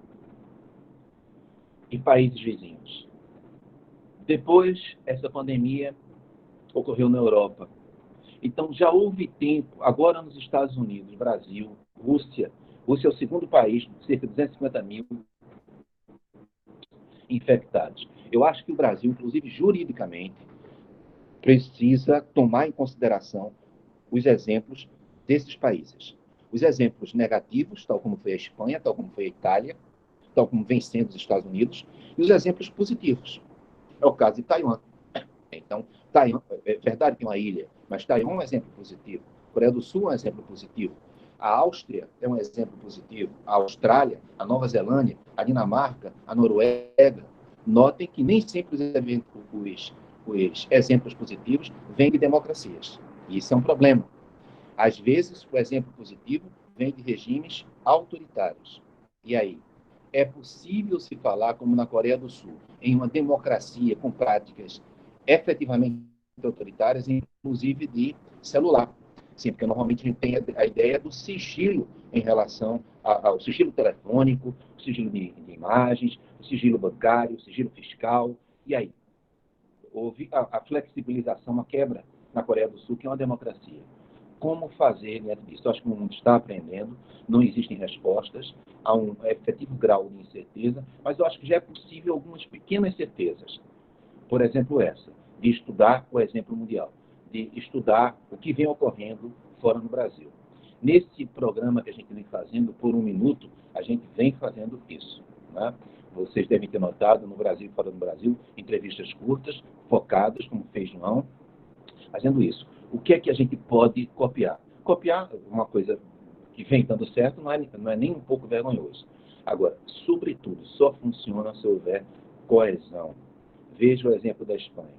e países vizinhos. Depois, essa pandemia ocorreu na Europa. Então, já houve tempo, agora nos Estados Unidos, Brasil, Rússia é o 2º país, cerca de 250 mil infectados. Eu acho que o Brasil, inclusive juridicamente, precisa tomar em consideração os exemplos desses países. Os exemplos negativos, tal como foi a Espanha, tal como foi a Itália, tal como vem sendo os Estados Unidos, e os exemplos positivos. É o caso de Taiwan. Então, Taiwan, é verdade que é uma ilha, mas Taiwan é um exemplo positivo. A Coreia do Sul é um exemplo positivo. A Áustria é um exemplo positivo. A Austrália, a Nova Zelândia, a Dinamarca, a Noruega. Notem que nem sempre os exemplos positivos vêm de democracias. E isso é um problema. Às vezes, o exemplo positivo vem de regimes autoritários. E aí? É possível se falar, como na Coreia do Sul, em uma democracia com práticas efetivamente autoritárias, inclusive de celular. Sim, porque normalmente a gente tem a ideia do sigilo em relação ao sigilo telefônico, o sigilo de imagens, o sigilo bancário, o sigilo fiscal. E aí? Houve a flexibilização, a quebra na Coreia do Sul, que é uma democracia. Como fazer dentro disso? Eu acho que o mundo está aprendendo, não existem respostas, há um efetivo grau de incerteza, mas eu acho que já é possível algumas pequenas certezas. Por exemplo, essa, de estudar o exemplo mundial, de estudar o que vem ocorrendo fora no Brasil. Nesse programa que a gente vem fazendo, por 1 minuto, a gente vem fazendo isso. Né? Vocês devem ter notado, no Brasil e fora do Brasil, entrevistas curtas, focadas, como fez João, fazendo isso. O que é que a gente pode copiar? Copiar uma coisa que vem dando certo não é nem um pouco vergonhoso. Agora, sobretudo, só funciona se houver coesão. Veja o exemplo da Espanha.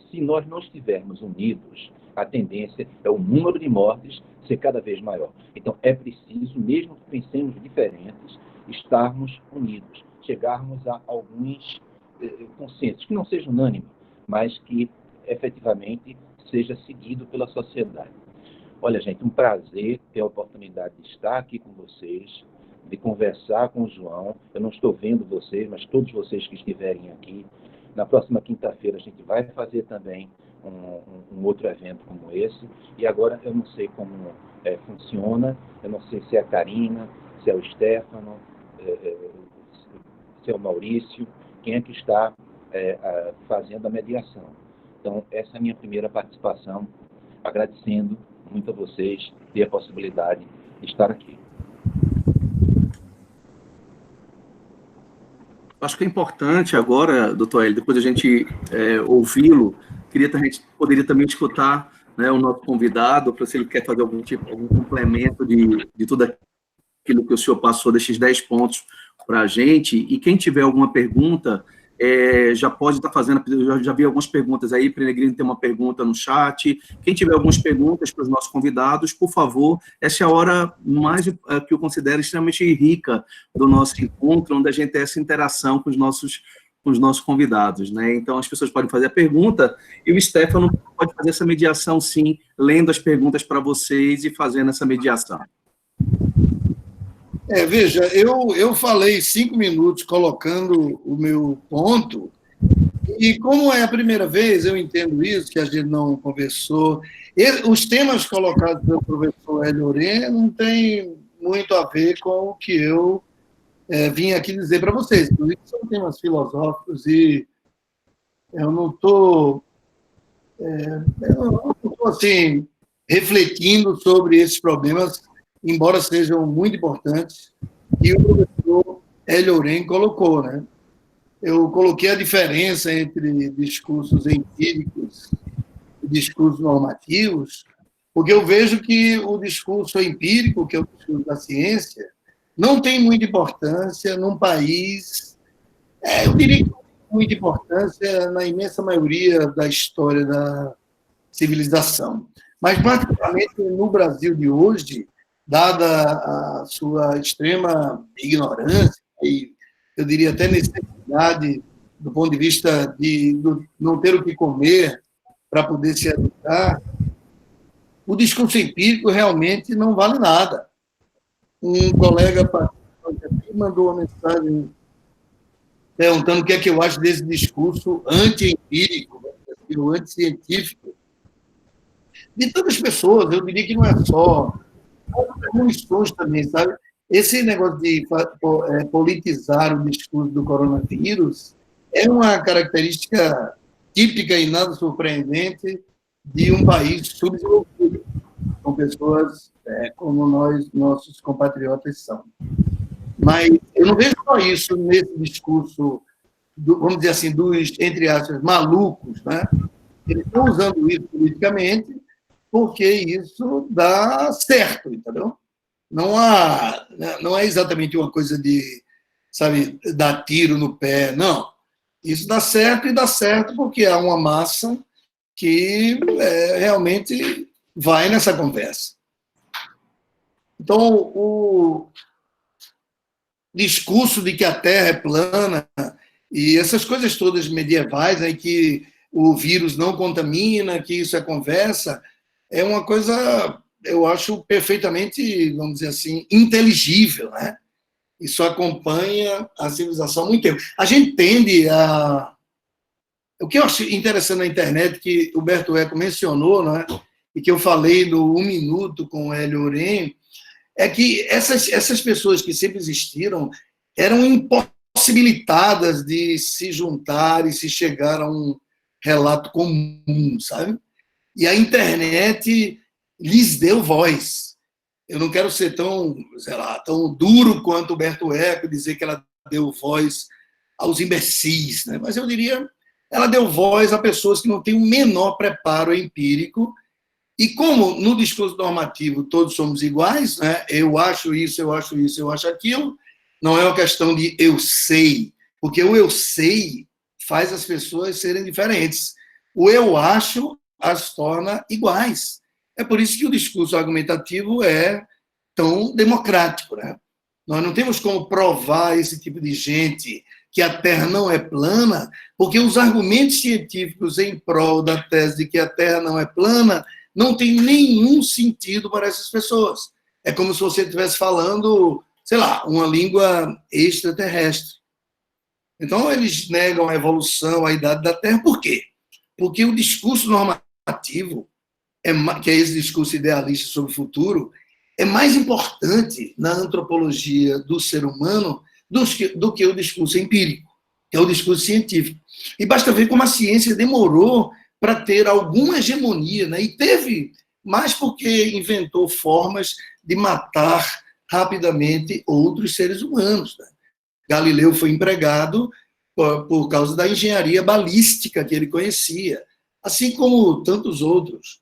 Se nós não estivermos unidos, a tendência é o número de mortes ser cada vez maior. Então, é preciso, mesmo que pensemos diferentes, estarmos unidos, chegarmos a alguns consensos, que não seja unânime, mas que efetivamente seja seguido pela sociedade. Olha, gente, um prazer ter a oportunidade de estar aqui com vocês, de conversar com o João. Eu não estou vendo vocês, mas todos vocês que estiverem aqui. Na próxima quinta-feira a gente vai fazer também um outro evento como esse. E agora eu não sei como funciona, eu não sei se é a Karina, se é o Stefano, se é o Maurício, quem é que está fazendo a mediação. Então, essa é a minha primeira participação, agradecendo muito a vocês ter a possibilidade de estar aqui. Acho que é importante agora, doutor Hélio, depois a gente ouvi-lo, a gente poderia também escutar, né, o nosso convidado, para se ele quer fazer algum complemento de tudo aquilo que o senhor passou, desses 10 pontos para a gente, e quem tiver alguma pergunta, já pode estar fazendo, eu já vi algumas perguntas aí, Prenegrino tem uma pergunta no chat, quem tiver algumas perguntas para os nossos convidados, por favor, essa é a hora mais que eu considero extremamente rica do nosso encontro, onde a gente tem essa interação com os nossos convidados, né? Então, as pessoas podem fazer a pergunta, e o Stefano pode fazer essa mediação, sim, lendo as perguntas para vocês e fazendo essa mediação. Veja, eu falei 5 minutos colocando o meu ponto, e como é a primeira vez, eu entendo isso, que a gente não conversou. Os temas colocados pelo professor Hélio Oren não tem muito a ver com o que eu vim aqui dizer para vocês. Inclusive, são temas filosóficos e eu não estou assim, refletindo sobre esses problemas, embora sejam muito importantes, e o professor Hélio Oren colocou, né? Eu coloquei a diferença entre discursos empíricos e discursos normativos, porque eu vejo que o discurso empírico, que é o discurso da ciência, não tem muita importância num país, eu diria que não tem muita importância na imensa maioria da história da civilização. Mas, particularmente no Brasil de hoje, dada a sua extrema ignorância e, eu diria, até necessidade do ponto de vista de não ter o que comer para poder se educar, o discurso empírico realmente não vale nada. Um colega participante mandou uma mensagem perguntando o que é que eu acho desse discurso anti-empírico, anti-científico. De tantas pessoas, eu diria que não é só comunicações também, sabe? Esse negócio de politizar o discurso do coronavírus é uma característica típica e nada surpreendente de um país subdesenvolvido, com pessoas como nossos compatriotas são. Mas eu não vejo só isso nesse discurso, vamos dizer assim, dos, entre aspas, malucos, né? Eles estão usando isso politicamente porque isso dá certo, entendeu? Não é exatamente uma coisa de, sabe, dar tiro no pé, não. Isso dá certo, e dá certo porque há uma massa que realmente vai nessa conversa. Então, o discurso de que a Terra é plana e essas coisas todas medievais, aí que o vírus não contamina, que isso é conversa, é uma coisa, eu acho, perfeitamente, vamos dizer assim, inteligível, né? Isso acompanha a civilização há muito tempo. A gente tende a... O que eu acho interessante na internet, que o Humberto Eco mencionou, né, e que eu falei no 1 Minuto com o Hélio Oren, é que essas pessoas que sempre existiram eram impossibilitadas de se juntar e se chegar a um relato comum, sabe? E a internet lhes deu voz. Eu não quero ser tão, sei lá, tão duro quanto o Humberto Eco, dizer que ela deu voz aos imbecis, né? Mas eu diria, ela deu voz a pessoas que não têm o menor preparo empírico. E como no discurso normativo todos somos iguais, né? Eu acho isso, eu acho isso, eu acho aquilo, não é uma questão de eu sei, porque o eu sei faz as pessoas serem diferentes. O eu acho as torna iguais. É por isso que o discurso argumentativo é tão democrático, né? Nós não temos como provar esse tipo de gente que a Terra não é plana, porque os argumentos científicos em prol da tese de que a Terra não é plana não tem nenhum sentido para essas pessoas. É como se você estivesse falando, sei lá, uma língua extraterrestre. Então, eles negam a evolução, a idade da Terra. Por quê? Porque o discurso normativo, que é esse discurso idealista sobre o futuro, é mais importante na antropologia do ser humano do que o discurso empírico, que é o discurso científico. E basta ver como a ciência demorou para ter alguma hegemonia, né? E teve, mais porque inventou formas de matar rapidamente outros seres humanos, né? Galileu foi empregado por causa da engenharia balística que ele conhecia, assim como tantos outros.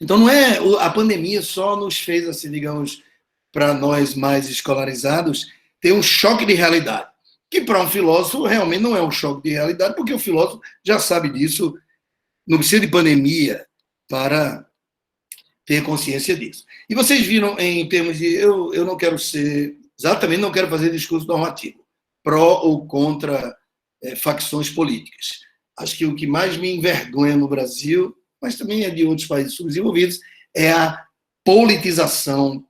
Então, não é a pandemia só nos fez, assim, digamos, para nós mais escolarizados, ter um choque de realidade, que para um filósofo realmente não é um choque de realidade, porque o filósofo já sabe disso, não precisa de pandemia para ter consciência disso. E vocês viram em termos de... Eu não quero ser... Exatamente, não quero fazer discurso normativo, pró ou contra facções políticas. Acho que o que mais me envergonha no Brasil, mas também é de outros países subdesenvolvidos, é a politização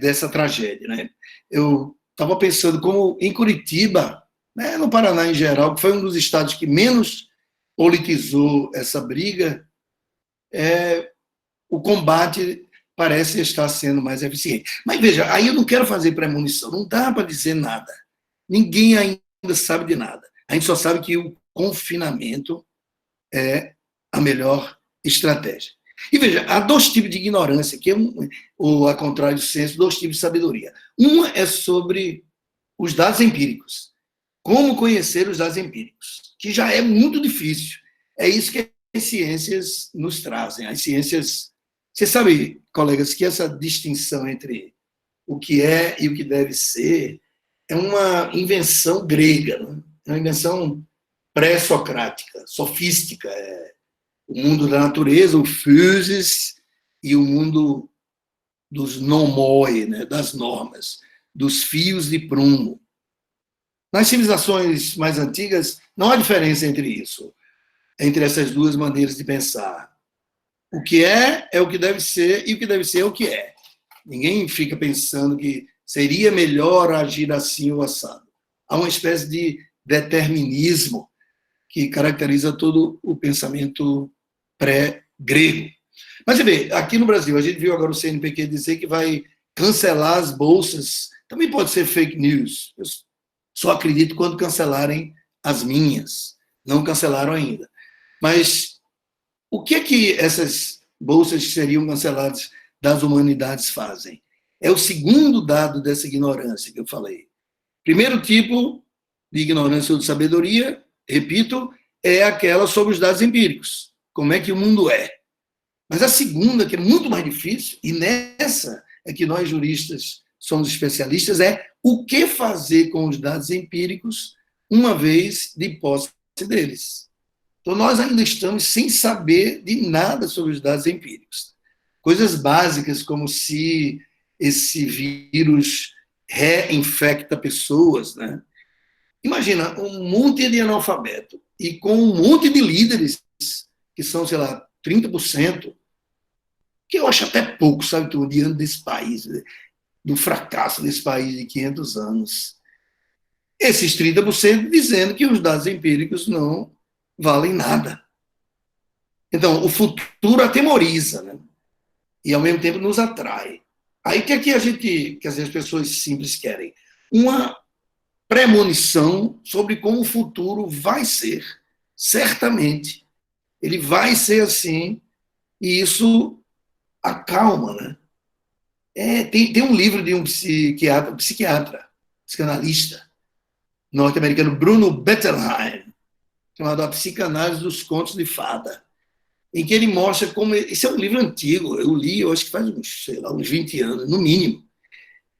dessa tragédia. Né? Eu estava pensando como em Curitiba, né, no Paraná em geral, que foi um dos estados que menos politizou essa briga, o combate parece estar sendo mais eficiente. Mas veja, aí eu não quero fazer premonição, não dá para dizer nada. Ninguém ainda sabe de nada. A gente só sabe que o confinamento é a melhor estratégia. E veja, há dois tipos de ignorância, que é ou, ao contrário do senso, dois tipos de sabedoria. Uma é sobre os dados empíricos. Como conhecer os dados empíricos, que já é muito difícil. É isso que as ciências nos trazem. As ciências... Você sabe, colegas, que essa distinção entre o que é e o que deve ser é uma invenção grega, né? É uma invenção pré-socrática, sofística. O mundo da natureza, o physis, e o mundo dos nomoi, né? Das normas, dos fios de prumo. Nas civilizações mais antigas, não há diferença entre isso, entre essas duas maneiras de pensar. O que é o que deve ser, e o que deve ser é o que é. Ninguém fica pensando que seria melhor agir assim ou assado. Há uma espécie de determinismo que caracteriza todo o pensamento pré-grego. Mas você vê, aqui no Brasil, a gente viu agora o CNPq dizer que vai cancelar as bolsas. Também pode ser fake news. Eu só acredito quando cancelarem as minhas. Não cancelaram ainda. Mas o que é que essas bolsas que seriam canceladas das humanidades fazem? É o segundo dado dessa ignorância que eu falei. Primeiro tipo de ignorância ou de sabedoria, repito, é aquela sobre os dados empíricos. Como é que o mundo é? Mas a segunda, que é muito mais difícil, e nessa é que nós juristas somos especialistas, é o que fazer com os dados empíricos uma vez de posse deles. Então, nós ainda estamos sem saber de nada sobre os dados empíricos. Coisas básicas, como se esse vírus reinfecta pessoas, né? Imagina, um monte de analfabeto e com um monte de líderes, que são, sei lá, 30%, que eu acho até pouco, sabe, diante desse país, do fracasso desse país de 500 anos. Esses 30% dizendo que os dados empíricos não valem nada. Então, o futuro atemoriza, né? E, ao mesmo tempo, nos atrai. Aí, o que é que as pessoas simples querem? Uma premonição sobre como o futuro vai ser. Certamente. Ele vai ser assim, e isso acalma, né? Tem um livro de um psiquiatra, psicanalista, norte-americano, Bruno Bettelheim, chamado A Psicanálise dos Contos de Fada, em que ele mostra como... Esse é um livro antigo, eu li, eu acho que faz uns 20 anos, no mínimo,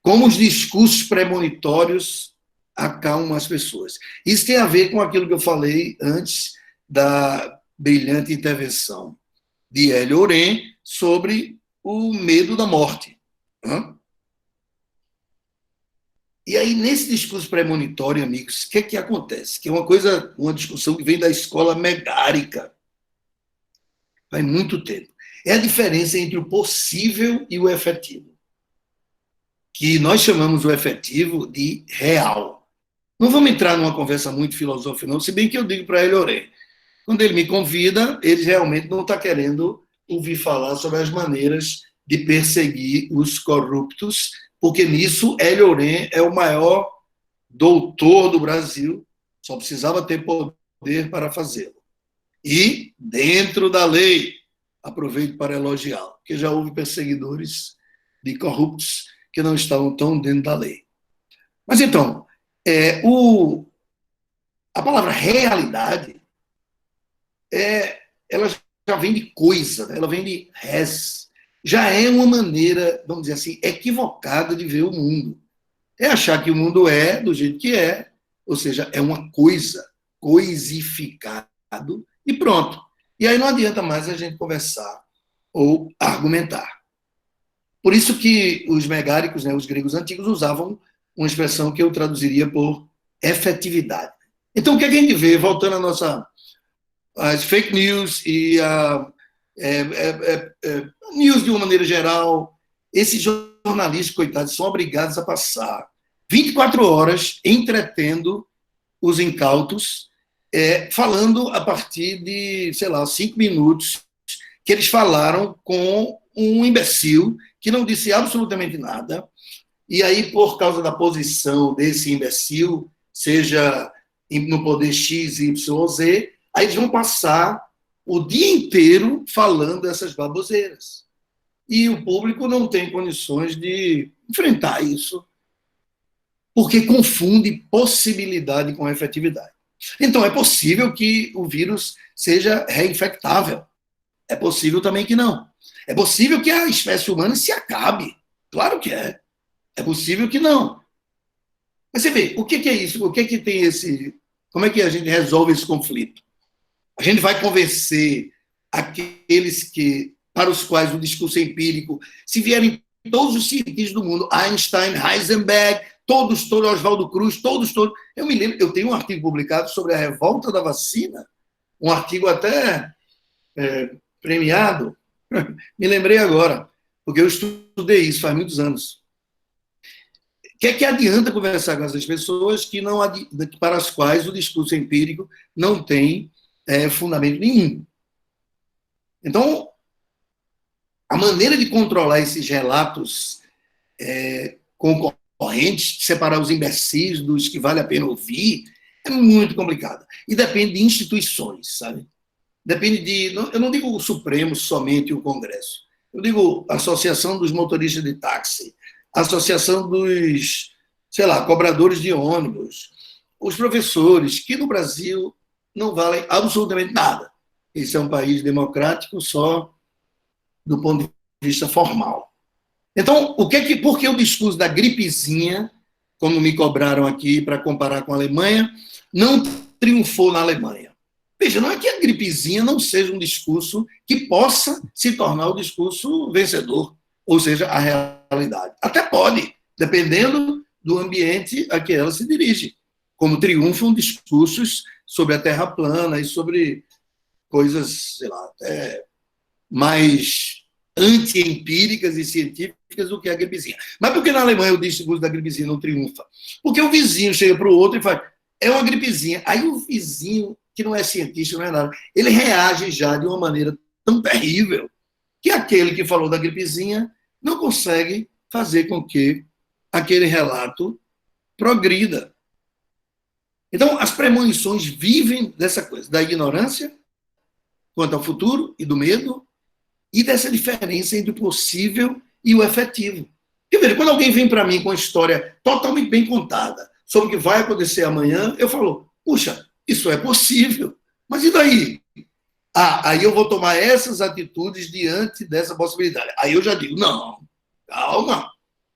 como os discursos premonitórios acalmam as pessoas. Isso tem a ver com aquilo que eu falei antes da brilhante intervenção de Hélio Oren sobre o medo da morte. E aí, nesse discurso premonitório, amigos, o que é que acontece? Que é uma discussão que vem da escola megárica. Faz muito tempo. É a diferença entre o possível e o efetivo. Que nós chamamos o efetivo de real. Não vamos entrar numa conversa muito filosófica, não, se bem que eu digo para ele, Oré, quando ele me convida, ele realmente não está querendo ouvir falar sobre as maneiras de perseguir os corruptos, porque nisso Hélio Oren é o maior doutor do Brasil, só precisava ter poder para fazê-lo. E dentro da lei, aproveito para elogiá-lo, porque já houve perseguidores de corruptos que não estavam tão dentro da lei. Mas então, a palavra realidade, ela já vem de coisa, né? Ela vem de res. Já é uma maneira, vamos dizer assim, equivocada de ver o mundo. É achar que o mundo é do jeito que é, ou seja, é uma coisa, coisificado, e pronto. E aí não adianta mais a gente conversar ou argumentar. Por isso que os megáricos, né, os gregos antigos, usavam uma expressão que eu traduziria por efetividade. Então, o que a gente vê, voltando às fake news e a news de uma maneira geral, esses jornalistas, coitados, são obrigados a passar 24 horas entretendo os incautos, falando a partir de, sei lá, 5 minutos, que eles falaram com um imbecil que não disse absolutamente nada, e aí, por causa da posição desse imbecil, seja no poder X, Y, Z, aí eles vão passar o dia inteiro falando essas baboseiras. E o público não tem condições de enfrentar isso, porque confunde possibilidade com efetividade. Então, é possível que o vírus seja reinfectável. É possível também que não. É possível que a espécie humana se acabe. Claro que é. É possível que não. Mas você vê, o que é isso? O que tem esse... Como é que a gente resolve esse conflito? A gente vai convencer aqueles para os quais o discurso é empírico, se vierem todos os cientistas do mundo, Einstein, Heisenberg, todos, Oswaldo Cruz, todos. Eu me lembro, eu tenho um artigo publicado sobre a revolta da vacina, um artigo até premiado, me lembrei agora, porque eu estudei isso faz muitos anos. O que adianta conversar com essas pessoas para as quais o discurso empírico não tem fundamento nenhum? Então, a maneira de controlar esses relatos concorrentes, separar os imbecis dos que vale a pena ouvir, é muito complicada. E depende de instituições, sabe? Depende de... Eu não digo o Supremo somente o Congresso. Eu digo a Associação dos Motoristas de Táxi, a Associação dos, sei lá, cobradores de ônibus, os professores, que no Brasil não valem absolutamente nada. Esse é um país democrático só do ponto de vista formal. Então, por que o discurso da gripezinha, como me cobraram aqui para comparar com a Alemanha, não triunfou na Alemanha? Veja, não é que a gripezinha não seja um discurso que possa se tornar o discurso vencedor, ou seja, a realidade. Até pode, dependendo do ambiente a que ela se dirige. Como triunfam discursos sobre a Terra plana e sobre coisas, sei lá, até mais anti-empíricas e científicas do que a gripezinha. Mas por que na Alemanha o discurso da gripezinha não triunfa? Porque o vizinho chega para o outro e fala, é uma gripezinha. Aí o vizinho, que não é cientista, não é nada, ele reage já de uma maneira tão terrível que aquele que falou da gripezinha não consegue fazer com que aquele relato progrida. Então, as premonições vivem dessa coisa, da ignorância quanto ao futuro e do medo, e dessa diferença entre o possível e o efetivo. Quer ver, quando alguém vem para mim com uma história totalmente bem contada sobre o que vai acontecer amanhã, eu falo, puxa, isso é possível, mas e daí? Aí eu vou tomar essas atitudes diante dessa possibilidade. Aí eu já digo, não, calma,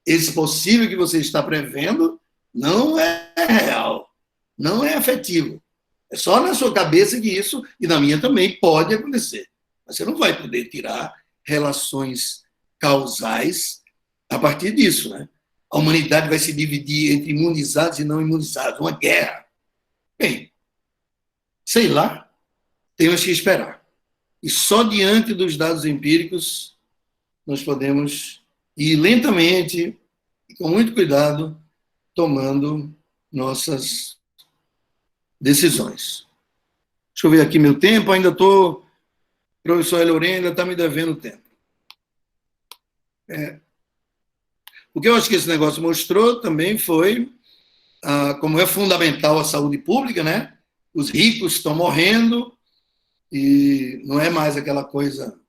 esse possível que você está prevendo não é real, não é efetivo. É só na sua cabeça que isso, e na minha também, pode acontecer. Mas você não vai poder tirar relações causais a partir disso, né? A humanidade vai se dividir entre imunizados e não imunizados, uma guerra. Bem, sei lá, temos que esperar. E só diante dos dados empíricos nós podemos ir lentamente e com muito cuidado tomando nossas decisões. Deixa eu ver aqui meu tempo, ainda estou... Professor Lorena ainda está me devendo tempo. O que eu acho que esse negócio mostrou também foi como é fundamental a saúde pública, né? Os ricos estão morrendo e não é mais aquela coisa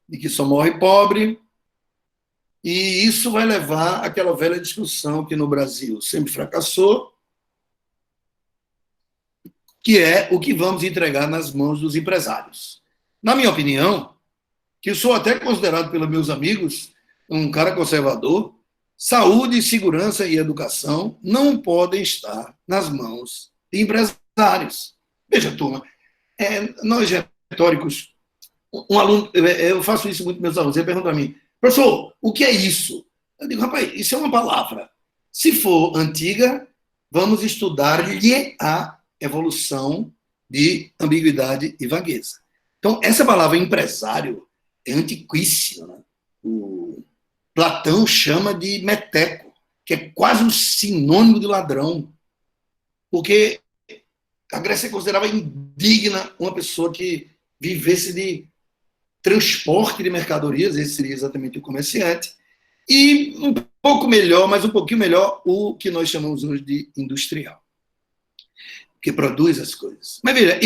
de que só morre pobre. E isso vai levar àquela velha discussão que no Brasil sempre fracassou, que é o que vamos entregar nas mãos dos empresários. Na minha opinião, que eu sou até considerado pelos meus amigos um cara conservador, saúde, segurança e educação não podem estar nas mãos de empresários. Veja, turma, nós retóricos, um aluno, eu faço isso muito com meus alunos, ele pergunta a mim, professor, o que é isso? Eu digo, rapaz, isso é uma palavra. Se for antiga, vamos estudar-lhe a evolução de ambiguidade e vagueza. Então, essa palavra empresário é antiquíssima. Né? O Platão chama de meteco, que é quase um sinônimo de ladrão, porque a Grécia considerava indigna uma pessoa que vivesse de transporte de mercadorias, esse seria exatamente o comerciante, e um pouco melhor, mas um pouquinho melhor, o que nós chamamos hoje de industrial, que produz as coisas. Mas veja,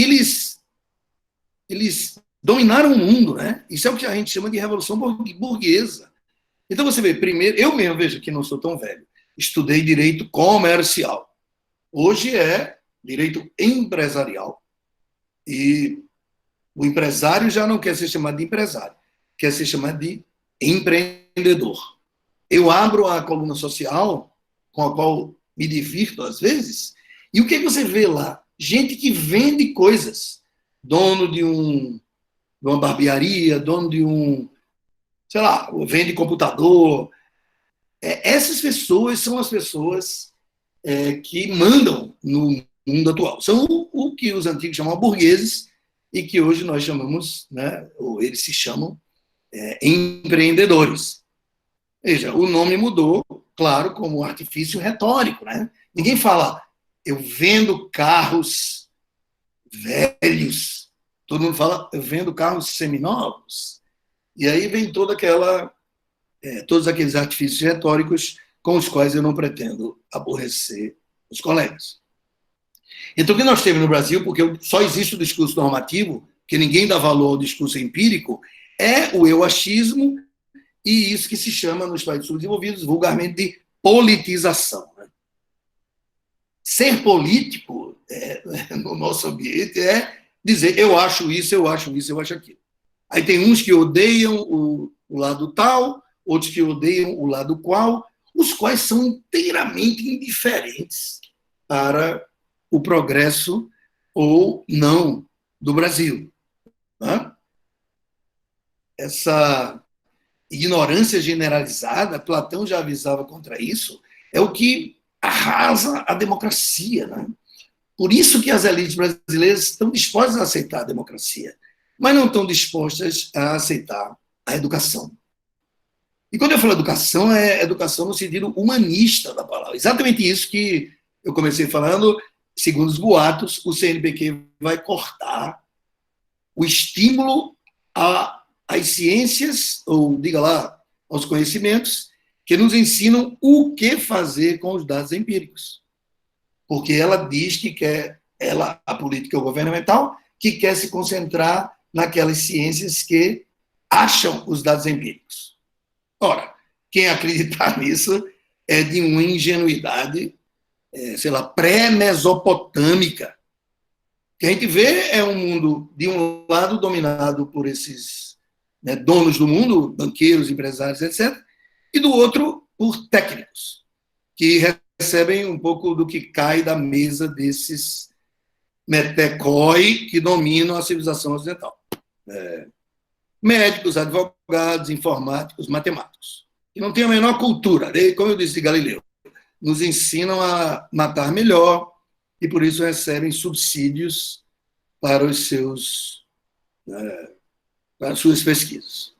eles dominaram o mundo, né? Isso é o que a gente chama de revolução burguesa. Então você vê, primeiro, eu mesmo, veja que não sou tão velho, estudei direito comercial. Hoje é direito empresarial. E o empresário já não quer ser chamado de empresário, quer ser chamado de empreendedor. Eu abro a coluna social, com a qual me divirto às vezes, e o que você vê lá? Gente que vende coisas. Dono de uma barbearia, dono de sei lá, vende computador. Essas pessoas são as pessoas que mandam no mundo atual. São o que os antigos chamavam burgueses e que hoje nós chamamos, né, ou eles se chamam empreendedores. Veja, o nome mudou, claro, como artifício retórico. Né? Ninguém fala, eu vendo carros velhos. Todo mundo fala, eu vendo carros seminovos. E aí vem todos aqueles artifícios retóricos com os quais eu não pretendo aborrecer os colegas. Então, o que nós temos no Brasil, porque só existe o discurso normativo, que ninguém dá valor ao discurso empírico, é o eu-achismo e isso que se chama, nos países subdesenvolvidos, vulgarmente de politização. Né? Ser político, no nosso ambiente, é dizer eu acho isso, eu acho isso, eu acho aquilo. Aí tem uns que odeiam o lado tal, outros que odeiam o lado qual, os quais são inteiramente indiferentes para o progresso ou não do Brasil. Né? Essa ignorância generalizada, Platão já avisava contra isso, é o que arrasa a democracia. Né? Por isso que as elites brasileiras estão dispostas a aceitar a democracia, mas não estão dispostas a aceitar a educação. E quando eu falo educação, é educação no sentido humanista da palavra. Exatamente isso que eu comecei falando, segundo os boatos, o CNPq vai cortar o estímulo às ciências, ou diga lá, aos conhecimentos, que nos ensinam o que fazer com os dados empíricos. Porque ela diz que quer, a política governamental, que quer se concentrar naquelas ciências que acham os dados empíricos. Ora, quem acreditar nisso é de uma ingenuidade, sei lá, pré-mesopotâmica. O que a gente vê é um mundo, de um lado, dominado por esses donos do mundo, banqueiros, empresários, etc., e do outro, por técnicos, que recebem um pouco do que cai da mesa desses metecoi que dominam a civilização ocidental. Médicos, advogados, informáticos, matemáticos. Que não têm a menor cultura. Como eu disse de Galileu, nos ensinam a matar melhor e, por isso, recebem subsídios para para as suas pesquisas.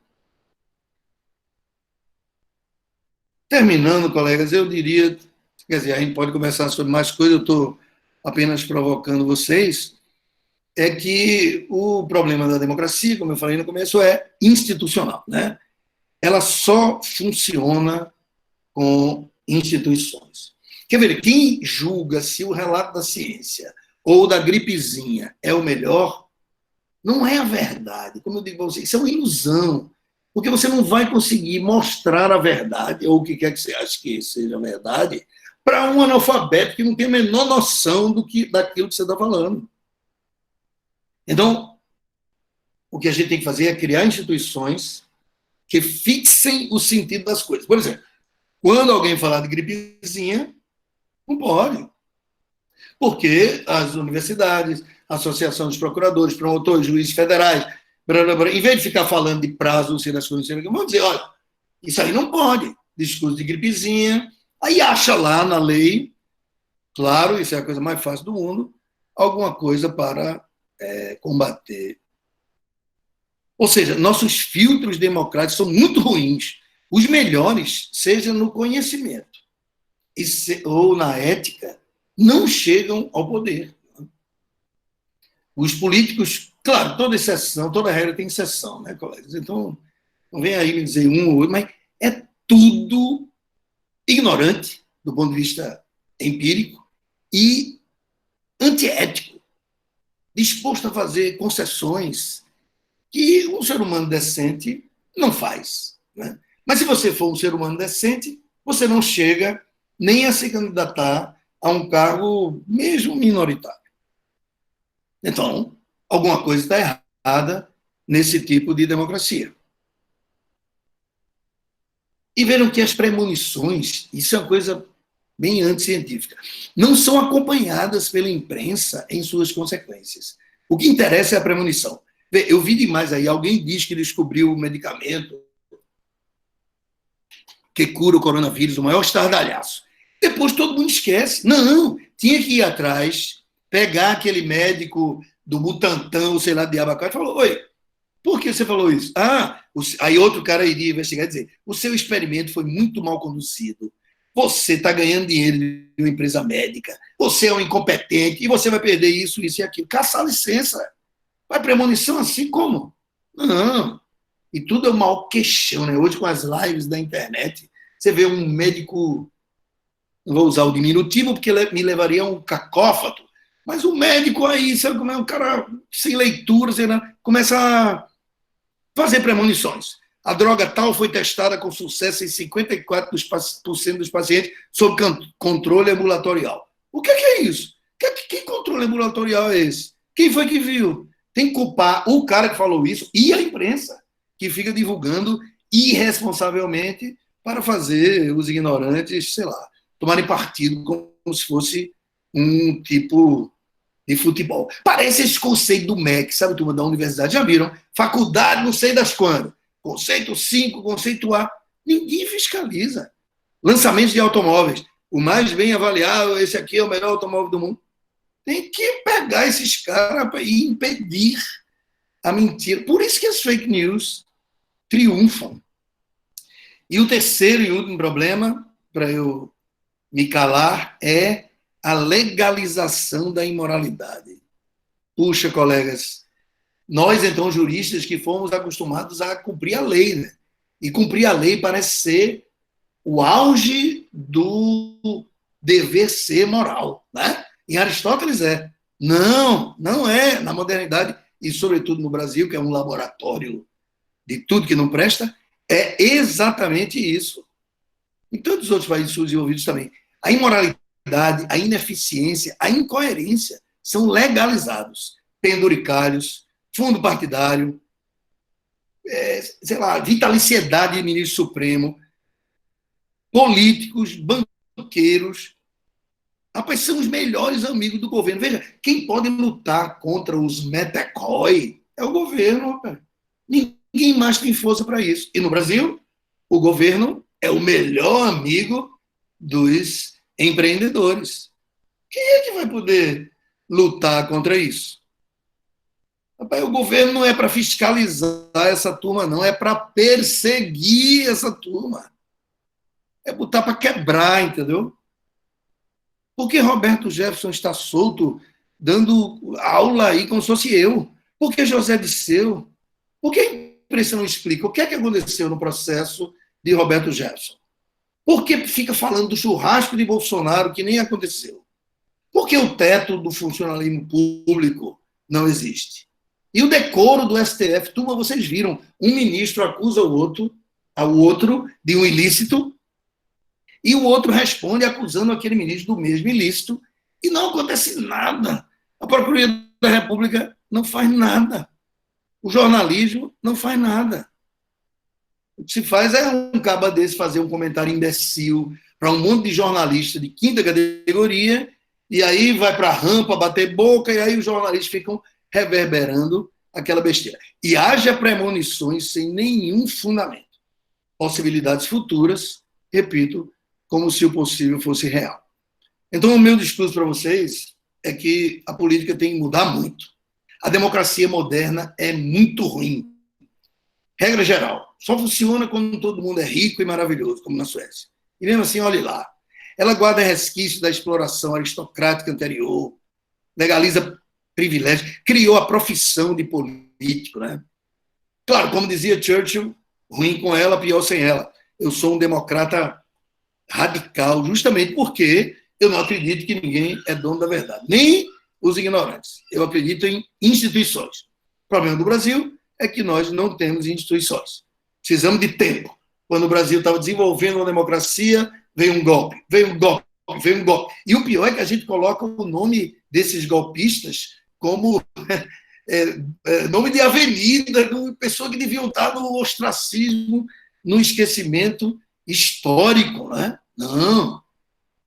Terminando, colegas, eu diria, quer dizer, a gente pode conversar sobre mais coisas, eu estou apenas provocando vocês, é que o problema da democracia, como eu falei no começo, é institucional. Né? Ela só funciona com instituições. Quer ver, quem julga se o relato da ciência ou da gripezinha é o melhor, não é a verdade. Como eu digo para vocês, isso é uma ilusão. Porque você não vai conseguir mostrar a verdade, ou o que quer que você ache que seja a verdade, para um analfabeto que não tem a menor noção daquilo que você está falando. Então, o que a gente tem que fazer é criar instituições que fixem o sentido das coisas. Por exemplo, quando alguém falar de gripezinha, não pode. Porque as universidades, a Associação dos Procuradores, Promotores, Juízes Federais, em vez de ficar falando de prazo, não sei das coisas, vão dizer, olha, isso aí não pode, discurso de gripezinha, aí acha lá na lei, claro, isso é a coisa mais fácil do mundo, alguma coisa para combater. Ou seja, nossos filtros democráticos são muito ruins. Os melhores, seja no conhecimento ou na ética, não chegam ao poder. Os políticos, claro, toda exceção, toda regra tem exceção, né, colegas? Então, não vem aí me dizer um ou outro, mas é tudo ignorante do ponto de vista empírico e antiético, disposto a fazer concessões que um ser humano decente não faz, né? Mas se você for um ser humano decente, você não chega nem a se candidatar a um cargo mesmo minoritário. Então, alguma coisa está errada nesse tipo de democracia. E vejam que as premonições, isso é uma coisa bem anticientífica, não são acompanhadas pela imprensa em suas consequências. O que interessa é a premonição. Eu vi demais aí, alguém diz que descobriu o medicamento que cura o coronavírus, o maior estardalhaço. Depois todo mundo esquece. Não, tinha que ir atrás, pegar aquele médico do Butantan, sei lá, de Abacate, e falou, oi, por que você falou isso? Aí outro cara iria investigar e dizer, o seu experimento foi muito mal conduzido, você está ganhando dinheiro de uma empresa médica, você é um incompetente, e você vai perder isso, isso e aquilo. Caçar licença. Vai premonição assim como? Não. E tudo é um mal queixão, né? Hoje, com as lives da internet, você vê um médico, não vou usar o diminutivo, porque me levaria a um cacófato, mas o médico aí, sabe como é? Um cara sem leitura, sei lá, começa a fazer premonições. A droga tal foi testada com sucesso em 54% dos pacientes sob controle ambulatorial. O que é isso? Que controle ambulatorial é esse? Quem foi que viu? Tem que culpar o cara que falou isso e a imprensa, que fica divulgando irresponsavelmente para fazer os ignorantes, sei lá, tomarem partido como se fosse um tipo de futebol. Parece esse conceito do MEC, sabe, turma da universidade? Já viram? Faculdade não sei das quando. Conceito 5, conceito A. Ninguém fiscaliza. Lançamentos de automóveis. O mais bem avaliado, esse aqui é o melhor automóvel do mundo. Tem que pegar esses caras e impedir a mentira. Por isso que as fake news triunfam. E o terceiro e último problema, para eu me calar, é a legalização da imoralidade. Puxa, colegas, nós, então, juristas que fomos acostumados a cumprir a lei, né? E cumprir a lei parece ser o auge do dever ser moral, né? Em Aristóteles é. Não é. Na modernidade, e sobretudo no Brasil, que é um laboratório de tudo que não presta, é exatamente isso. Em tantos outros países desenvolvidos também. A imoralidade, a ineficiência, a incoerência são legalizados. Penduricalhos, fundo partidário, sei lá, vitaliciedade de ministro supremo, políticos, banqueiros. Rapaz, são os melhores amigos do governo. Veja, quem pode lutar contra os metecói é o governo, rapaz. Ninguém mais tem força para isso. E no Brasil, o governo é o melhor amigo dos empreendedores. Quem é que vai poder lutar contra isso? Rapaz, o governo não é para fiscalizar essa turma, não. É para perseguir essa turma. É botar para quebrar, entendeu? Por que Roberto Jefferson está solto, dando aula aí como se fosse eu? Por que José Disseu? Por que a imprensa não explica o que é que aconteceu no processo de Roberto Jefferson? Por que fica falando do churrasco de Bolsonaro que nem aconteceu? Por que o teto do funcionalismo público não existe? E o decoro do STF, turma, vocês viram, um ministro acusa o outro, ao outro de um ilícito, e o outro responde acusando aquele ministro do mesmo ilícito, e não acontece nada. A Procuradoria da República não faz nada. O jornalismo não faz nada. O que se faz é um caba desse fazer um comentário imbecil para um monte de jornalista de quinta categoria, e aí vai para a rampa bater boca, e aí os jornalistas ficam reverberando aquela besteira. E haja premonições sem nenhum fundamento. Possibilidades futuras, repito, como se o possível fosse real. Então, o meu discurso para vocês é que a política tem que mudar muito. A democracia moderna é muito ruim. Regra geral, só funciona quando todo mundo é rico e maravilhoso, como na Suécia. E mesmo assim, olhe lá. Ela guarda resquícios da exploração aristocrática anterior, legaliza privilégios, criou a profissão de político, né? Claro, como dizia Churchill, ruim com ela, pior sem ela. Eu sou um democrata radical, justamente porque eu não acredito que ninguém é dono da verdade, nem os ignorantes. Eu acredito em instituições. O problema do Brasil é que nós não temos instituições. Precisamos de tempo. Quando o Brasil estava desenvolvendo uma democracia, veio um golpe, veio um golpe, veio um golpe. E o pior é que a gente coloca o nome desses golpistas como nome de avenida, pessoa que deviam estar no ostracismo, no esquecimento histórico, né? Não.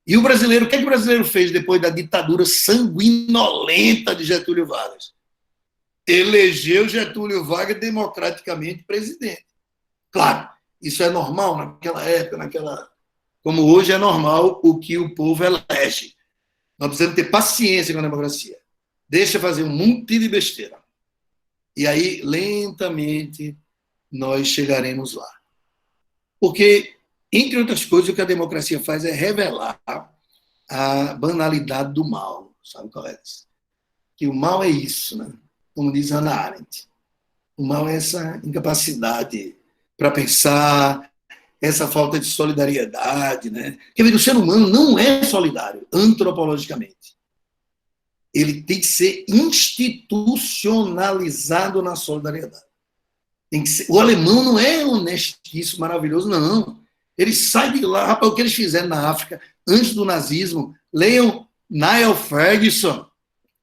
E o brasileiro, o que é que o brasileiro fez depois da ditadura sanguinolenta de Getúlio Vargas? Elegeu Getúlio Vargas democraticamente presidente. Claro, isso é normal naquela época, como hoje é normal o que o povo elege. Nós precisamos ter paciência com a democracia. Deixa fazer um monte de besteira. E aí, lentamente, nós chegaremos lá. Porque, entre outras coisas, o que a democracia faz é revelar a banalidade do mal. Sabe qual é isso? Que o mal é isso, né? Como diz Hannah Arendt. O mal é essa incapacidade para pensar, essa falta de solidariedade, né? Quer dizer, o ser humano não é solidário, antropologicamente. Ele tem que ser institucionalizado na solidariedade. Tem que ser... O alemão não é honestíssimo, maravilhoso, não. Ele sai de lá, rapaz, o que eles fizeram na África antes do nazismo. Leiam Niall Ferguson,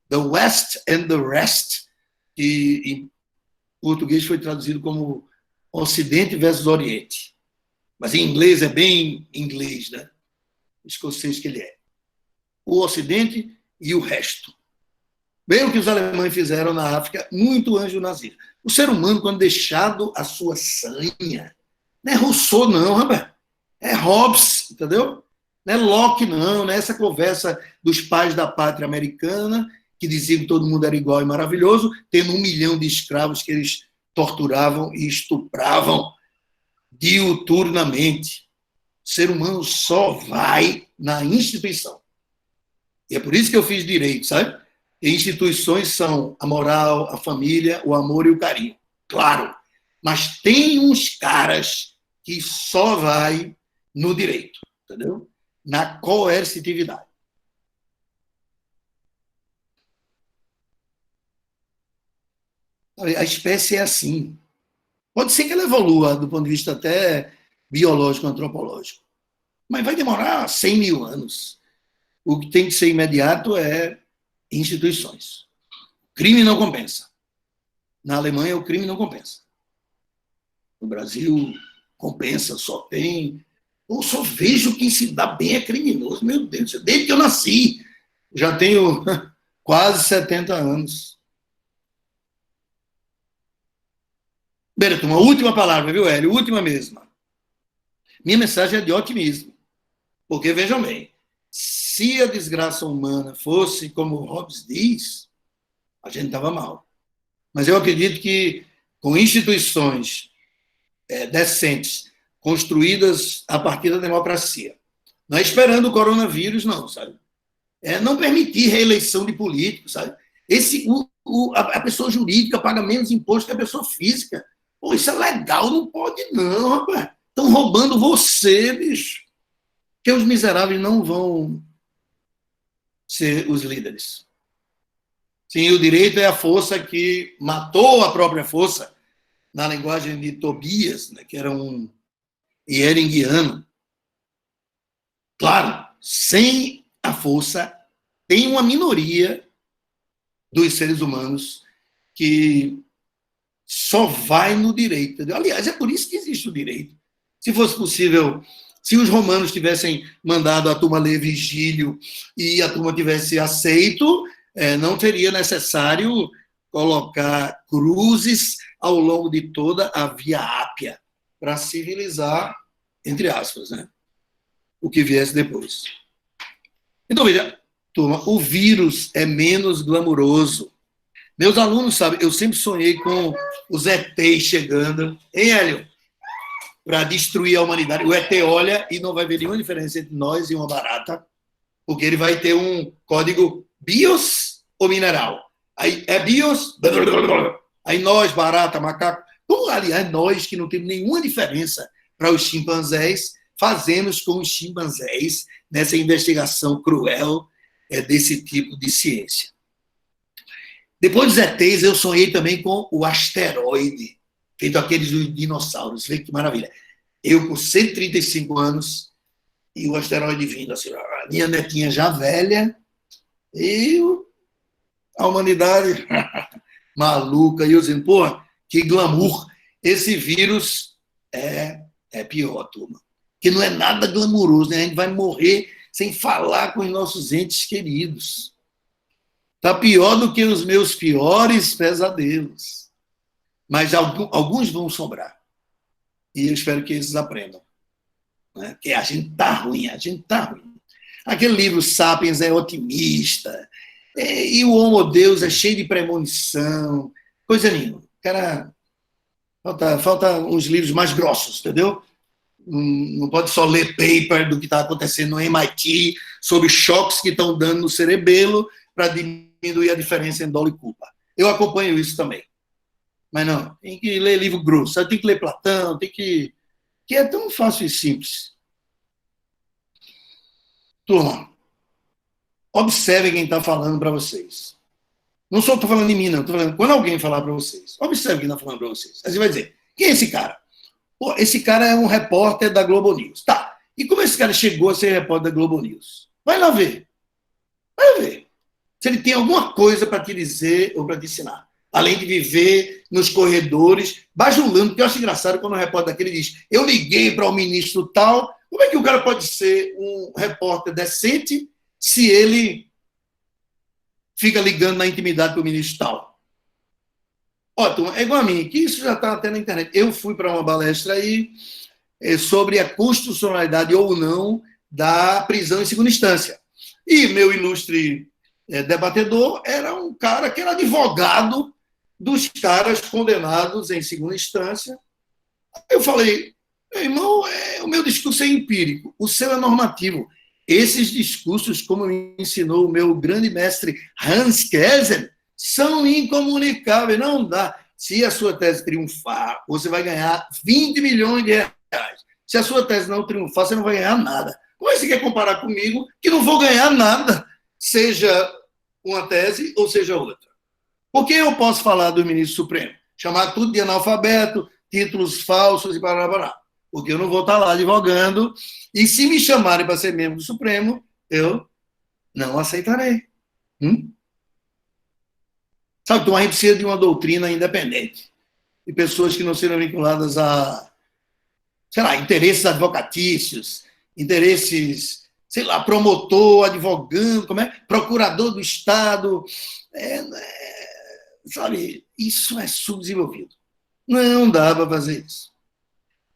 The West and the Rest, que em português foi traduzido como Ocidente versus Oriente. Mas em inglês é bem inglês, né? O escocês que ele é. O Ocidente e o resto. Bem o que os alemães fizeram na África muito antes do nazismo. O ser humano, quando deixado a sua sanha, não é Rousseau, não, rapaz. É Hobbes, entendeu? Não é Locke, não. Não é essa conversa dos pais da pátria americana, que diziam que todo mundo era igual e maravilhoso, tendo 1 milhão de escravos que eles torturavam e estupravam diuturnamente. O ser humano só vai na instituição. E é por isso que eu fiz direito, sabe? E instituições são a moral, a família, o amor e o carinho. Claro. Mas tem uns caras que só vai no direito, entendeu? Na coercitividade. A espécie é assim. Pode ser que ela evolua do ponto de vista até biológico, antropológico. Mas vai demorar 100 mil anos. O que tem que ser imediato é instituições. O crime não compensa. Na Alemanha, o crime não compensa. No Brasil, compensa, só tem... Eu só vejo quem se dá bem é criminoso. Meu Deus, desde que eu nasci. Já tenho quase 70 anos. Berto, uma última palavra, viu, Hélio? Última mesmo. Minha mensagem é de otimismo. Porque, vejam bem, se a desgraça humana fosse como Hobbes diz, a gente estava mal. Mas eu acredito que com instituições decentes, construídas a partir da democracia, não é esperando o coronavírus, não, sabe? É não permitir reeleição de políticos, sabe? A pessoa jurídica paga menos imposto que a pessoa física. Pô, isso é legal, não pode não, rapaz. Estão roubando você, bicho. Porque os miseráveis não vão ser os líderes. Sim, o direito é a força que matou a própria força, na linguagem de Tobias, né, que era um ieringuiano. Claro, sem a força, tem uma minoria dos seres humanos que só vai no direito. Entendeu? Aliás, é por isso que existe o direito. Se fosse possível, se os romanos tivessem mandado a turma ler Virgílio e a turma tivesse aceito, não teria necessário colocar cruzes ao longo de toda a Via Ápia para civilizar, entre aspas, né, o que viesse depois. Então, veja, turma, o vírus é menos glamuroso. Meus alunos sabem, eu sempre sonhei com os ETs chegando, hein, Hélio? Para destruir a humanidade. O ET olha e não vai ver nenhuma diferença entre nós e uma barata, porque ele vai ter um código BIOS ou mineral. Aí é BIOS, aí nós, barata, macaco, como, aliás, nós que não temos nenhuma diferença para os chimpanzés, fazemos com os chimpanzés nessa investigação cruel desse tipo de ciência. Depois dos ETs, eu sonhei também com o asteroide, feito aqueles dos dinossauros. Vê que maravilha. Eu com 135 anos e o asteroide vindo assim, a minha netinha já velha e a humanidade maluca. E eu dizendo, pô, que glamour. Esse vírus é pior, turma. Que não é nada glamouroso, né? A gente vai morrer sem falar com os nossos entes queridos. Está pior do que os meus piores pesadelos. Mas alguns vão sobrar. E eu espero que eles aprendam. Né? Que a gente está ruim, a gente está ruim. Aquele livro Sapiens é otimista, e o Homo Deus é cheio de premonição, coisa nenhuma. Cara, falta uns livros mais grossos, entendeu? Não pode só ler paper do que está acontecendo no MIT, sobre choques que estão dando no cerebelo para diminuir a diferença em dolo e culpa. Eu acompanho isso também. Mas não, tem que ler livro grosso, tem que ler Platão, que é tão fácil e simples. Turma, observe quem está falando para vocês. Não só estou falando de mim, não. Estou falando quando alguém falar para vocês. Observe quem está falando para vocês. Aí você vai dizer, quem é esse cara? Pô, esse cara é um repórter da Globo News. Tá, e como esse cara chegou a ser repórter da Globo News? Vai lá ver. Vai ver. Se ele tem alguma coisa para te dizer ou para te ensinar. Além de viver nos corredores, bajulando, porque eu acho engraçado quando o repórter daquele diz, eu liguei para o ministro tal, como é que o cara pode ser um repórter decente se ele fica ligando na intimidade para o ministro tal? Ó, é igual a mim, que isso já está até na internet. Eu fui para uma palestra aí sobre a constitucionalidade ou não da prisão em segunda instância. E meu ilustre debatedor era um cara que era advogado dos caras condenados em segunda instância. Eu falei, meu irmão, o meu discurso é empírico, o seu é normativo. Esses discursos, como me ensinou o meu grande mestre Hans Kelsen, são incomunicáveis, não dá. Se a sua tese triunfar, você vai ganhar 20 milhões de reais. Se a sua tese não triunfar, você não vai ganhar nada. Como é que você quer comparar comigo que não vou ganhar nada, seja uma tese ou seja outra? Por que eu posso falar do ministro Supremo? Chamar tudo de analfabeto, títulos falsos e parará. Porque eu não vou estar lá advogando. E se me chamarem para ser membro do Supremo, eu não aceitarei. Sabe, então a gente precisa de uma doutrina independente. De pessoas que não sejam vinculadas a, sei lá, interesses advocatícios, interesses, sei lá, promotor, advogando, procurador do Estado. Sabe, isso é subdesenvolvido. Não dá para fazer isso.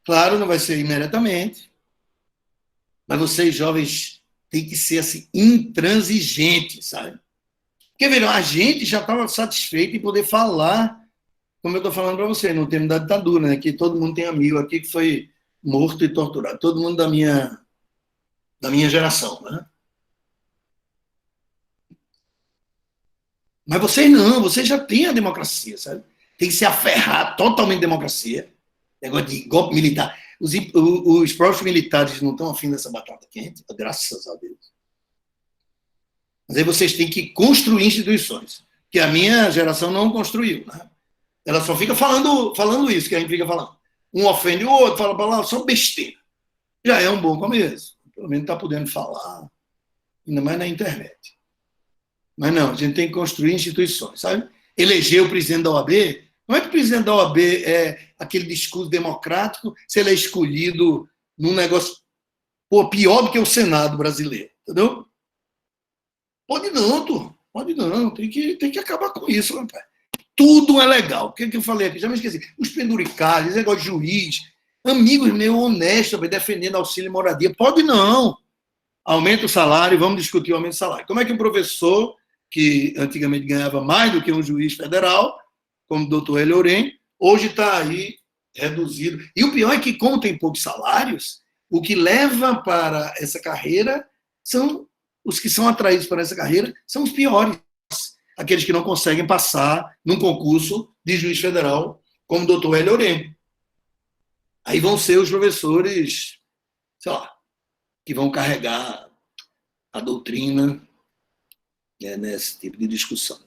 Claro, não vai ser imediatamente, mas vocês, jovens, têm que ser assim, intransigentes, sabe? Porque, viram, a gente já estava satisfeito em poder falar, como eu estou falando para vocês, no termo da ditadura, né? Que todo mundo tem amigo aqui que foi morto e torturado. Todo mundo da minha geração, né? Mas vocês não, vocês já têm a democracia, sabe? Tem que se aferrar totalmente à democracia. Negócio de golpe militar. Os próprios militares não estão afim dessa batata quente, graças a Deus. Mas aí vocês têm que construir instituições. que a minha geração não construiu, né? Ela só fica falando isso que a gente fica falando. Um ofende o outro, fala palavra, só besteira. Já é um bom começo. Pelo menos está podendo falar, ainda mais na internet. Mas não, a gente tem que construir instituições, sabe? Eleger o presidente da OAB, não é que o presidente da OAB é aquele discurso democrático, se ele é escolhido num negócio pior do que o Senado brasileiro, entendeu? Pode não, turma. Pode não. Tem que acabar com isso, rapaz. Tudo é legal. O que eu falei aqui? Já me esqueci. Os penduricalhos, esse negócio de juiz, amigos meus honestos, defendendo auxílio e moradia. Pode não. Aumenta o salário e vamos discutir o aumento do salário. Como é que um professor, que antigamente ganhava mais do que um juiz federal, como o doutor Hélio Oren, hoje está aí reduzido. E o pior é que, como tem poucos salários, o que leva para essa carreira são os que são atraídos para essa carreira, são os piores. Aqueles que não conseguem passar num concurso de juiz federal, como o doutor Hélio Oren. Aí vão ser os professores, sei lá, que vão carregar a doutrina nesse tipo de discussão.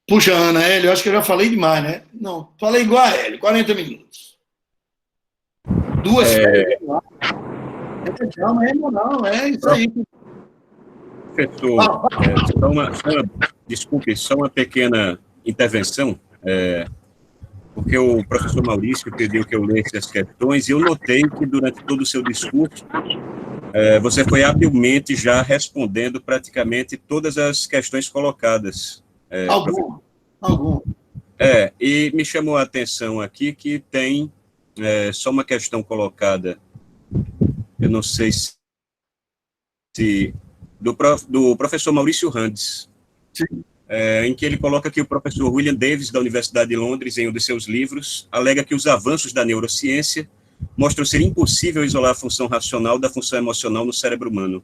Puxa, Ana, Hélio, eu acho que eu já falei demais, né? Não, falei igual a Hélio, 40 minutos. Duas férias. Não, é isso aí. Professor, desculpe, só uma pequena intervenção, porque o professor Maurício pediu que eu lesse as questões, e eu notei que durante todo o seu discurso, você foi habilmente já respondendo praticamente todas as questões colocadas. Algum. E me chamou a atenção aqui que tem só uma questão colocada, eu não sei se do professor Maurício Randes, em que ele coloca que o professor William Davis, da Universidade de Londres, em um de seus livros, alega que os avanços da neurociência mostram ser impossível isolar a função racional da função emocional no cérebro humano.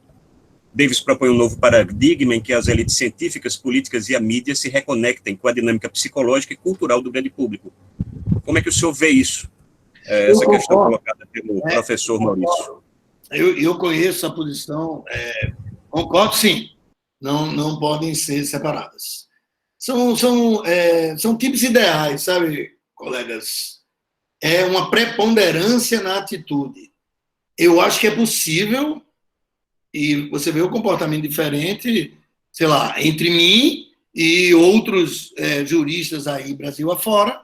Davis propõe um novo paradigma em que as elites científicas, políticas e a mídia se reconectem com a dinâmica psicológica e cultural do grande público. Como é que o senhor vê isso? Essa questão colocada pelo professor Maurício. Eu conheço a posição, concordo, sim, não podem ser separadas. São tipos ideais, sabe, colegas? É uma preponderância na atitude. Eu acho que é possível, e você vê o comportamento diferente, sei lá, entre mim e outros juristas aí, Brasil afora,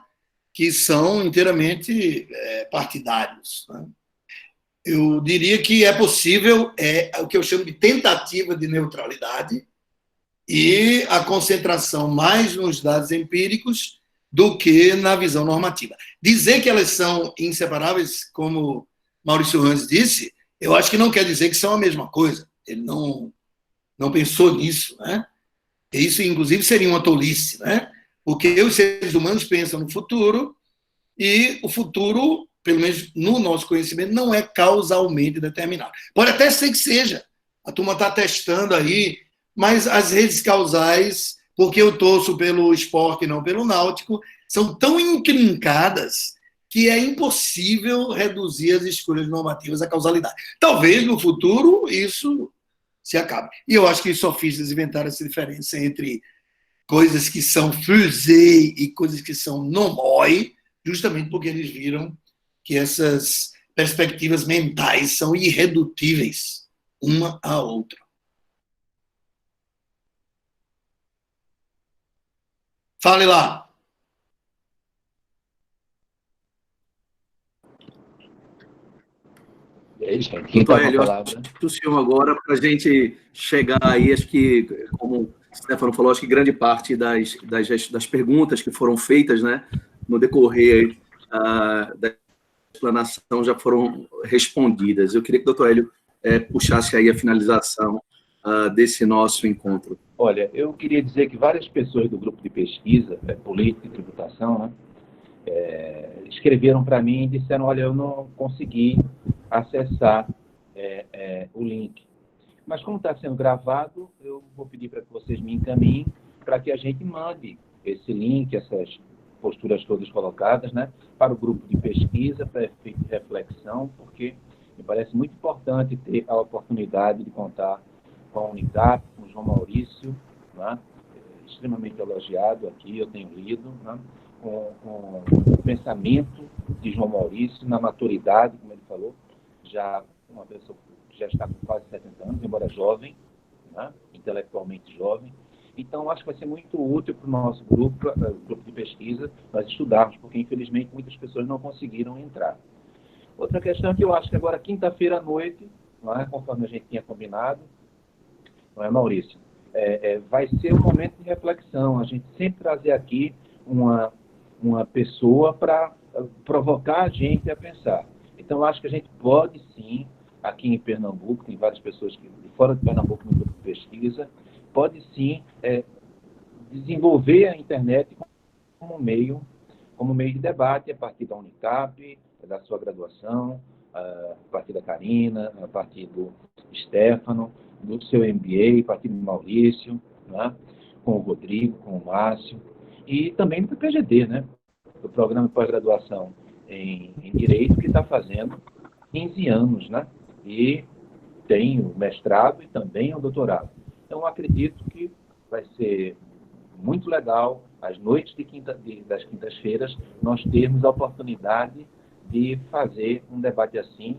que são inteiramente partidários, né? Eu diria que é possível o que eu chamo de tentativa de neutralidade e a concentração mais nos dados empíricos do que na visão normativa. Dizer que elas são inseparáveis, como Maurício Randes disse, eu acho que não quer dizer que são a mesma coisa. Ele não pensou nisso, né? Isso, inclusive, seria uma tolice, né? Porque os seres humanos pensam no futuro e o futuro, pelo menos no nosso conhecimento, não é causalmente determinado. Pode até ser que seja. A turma está testando aí, mas as redes causais, porque eu torço pelo esporte e não pelo náutico, são tão intrincadas que é impossível reduzir as escolhas normativas à causalidade. Talvez no futuro isso se acabe. E eu acho que os sofistas inventaram essa diferença entre coisas que são fusei e coisas que são nomoi, justamente porque eles viram que essas perspectivas mentais são irredutíveis uma à outra. Fale lá. Doutor Hélio, acho que o senhor agora, para a gente chegar aí, acho que, como o Stefano falou, acho que grande parte das perguntas que foram feitas, né, no decorrer da explanação já foram respondidas. Eu queria que o doutor Hélio puxasse aí a finalização desse nosso encontro. Olha, eu queria dizer que várias pessoas do grupo de pesquisa, política e tributação, né, escreveram para mim e disseram, olha, eu não consegui acessar o link. Mas como está sendo gravado, eu vou pedir para que vocês me encaminhem para que a gente mande esse link, essas posturas todas colocadas, né, para o grupo de pesquisa, para efeito de reflexão, porque me parece muito importante ter a oportunidade de contar com a Unicap, com o João Maurício, né? Extremamente elogiado aqui, eu tenho lido, né? Com o pensamento de João Maurício, na maturidade, como ele falou, já uma pessoa que já está com quase 70 anos, embora jovem, né? Intelectualmente jovem. Então, acho que vai ser muito útil para o nosso grupo de pesquisa, nós estudarmos, porque, infelizmente, muitas pessoas não conseguiram entrar. Outra questão é que eu acho que agora, quinta-feira à noite, não é, conforme a gente tinha combinado, não é, Maurício? Vai ser um momento de reflexão, a gente sempre trazer aqui uma pessoa para provocar a gente a pensar. Então, eu acho que a gente pode, sim, aqui em Pernambuco, tem várias pessoas que, de fora de Pernambuco, no grupo de pesquisa, pode, sim, desenvolver a internet como meio de debate, a partir da Unicap, da sua graduação, a partir da Karina, a partir do Stefano, do seu MBA, a partir do Maurício, né? Com o Rodrigo, com o Márcio, e também do PGD, né? Do Programa de Pós-Graduação em Direito, que está fazendo 15 anos, né? E tem o mestrado e também o doutorado. Então, acredito que vai ser muito legal, às noites das quintas-feiras, nós termos a oportunidade de fazer um debate assim,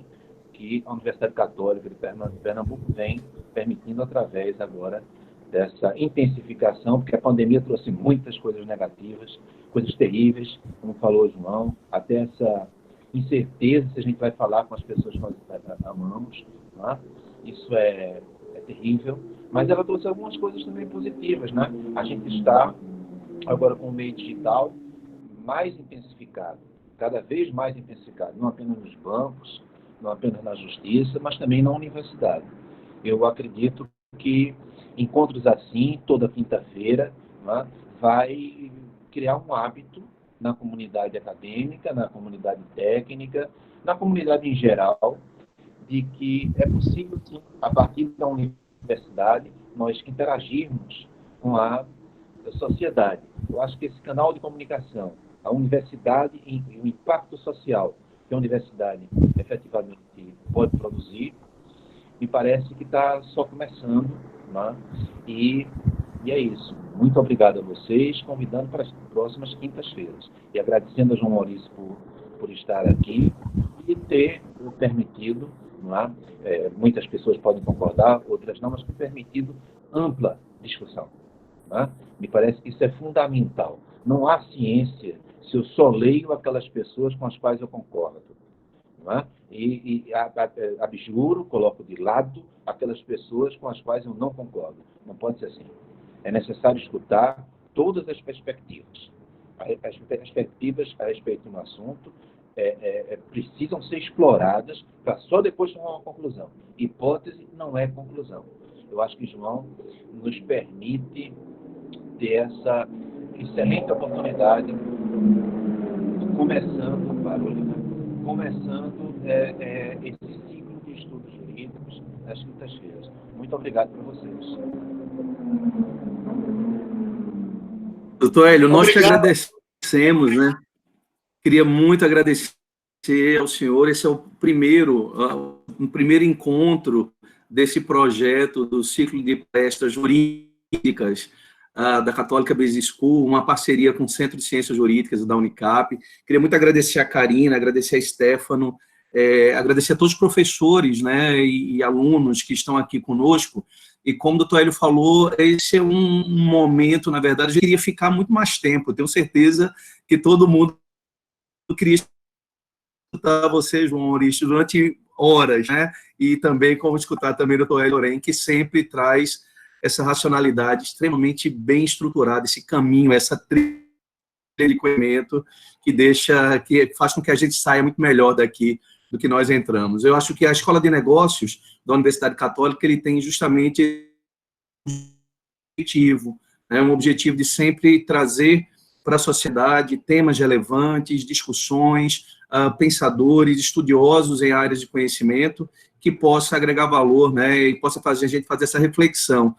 que a Universidade Católica de Pernambuco vem permitindo através agora dessa intensificação, porque a pandemia trouxe muitas coisas negativas, coisas terríveis, como falou o João, até essa incerteza se a gente vai falar com as pessoas que nós amamos, não é? Isso é terrível, mas ela trouxe algumas coisas também positivas, né? A gente está agora com o meio digital mais intensificado, cada vez mais intensificado, não apenas nos bancos, não apenas na justiça, mas também na universidade. Eu acredito que encontros assim, toda quinta-feira, né, vai criar um hábito na comunidade acadêmica, na comunidade técnica, na comunidade em geral, de que é possível, sim, a partir da universidade, nós interagirmos com a sociedade. Eu acho que esse canal de comunicação, a universidade e o impacto social que a universidade efetivamente pode produzir, me parece que está só começando, né? E é isso. Muito obrigado a vocês, convidando para as próximas quintas-feiras. E agradecendo a João Maurício por estar aqui e ter permitido, não é? Muitas pessoas podem concordar, outras não, mas ter permitido ampla discussão. Não é? Me parece que isso é fundamental. Não há ciência se eu só leio aquelas pessoas com as quais eu concordo. Não é? E abjuro, coloco de lado aquelas pessoas com as quais eu não concordo. Não pode ser assim. É necessário escutar todas as perspectivas. As perspectivas a respeito de um assunto precisam ser exploradas para só depois tomar uma conclusão. Hipótese não é conclusão. Eu acho que João nos permite ter essa excelente oportunidade, começando esse ciclo de estudos jurídicos nas quintas-feiras. Muito obrigado por vocês. Doutor Hélio, nós que agradecemos, né? Queria muito agradecer ao senhor. Esse é o primeiro encontro desse projeto do ciclo de palestras jurídicas da Católica Business School, uma parceria com o Centro de Ciências Jurídicas da Unicap. Queria muito agradecer a Karina, agradecer a Stefano, agradecer a todos os professores, né, e alunos que estão aqui conosco. E como o doutor Hélio falou, esse é um momento, na verdade, eu queria ficar muito mais tempo. Eu tenho certeza que todo mundo queria escutar você, João Maurício, durante horas, né? E também como escutar também o doutor Hélio Loren, que sempre traz essa racionalidade extremamente bem estruturada, esse caminho, essa trilha de conhecimento que faz com que a gente saia muito melhor daqui do que nós entramos. Eu acho que a Escola de Negócios da Universidade Católica, ele tem justamente um objetivo de sempre trazer para a sociedade temas relevantes, discussões, pensadores, estudiosos em áreas de conhecimento, que possa agregar valor, né, e possa fazer a gente fazer essa reflexão.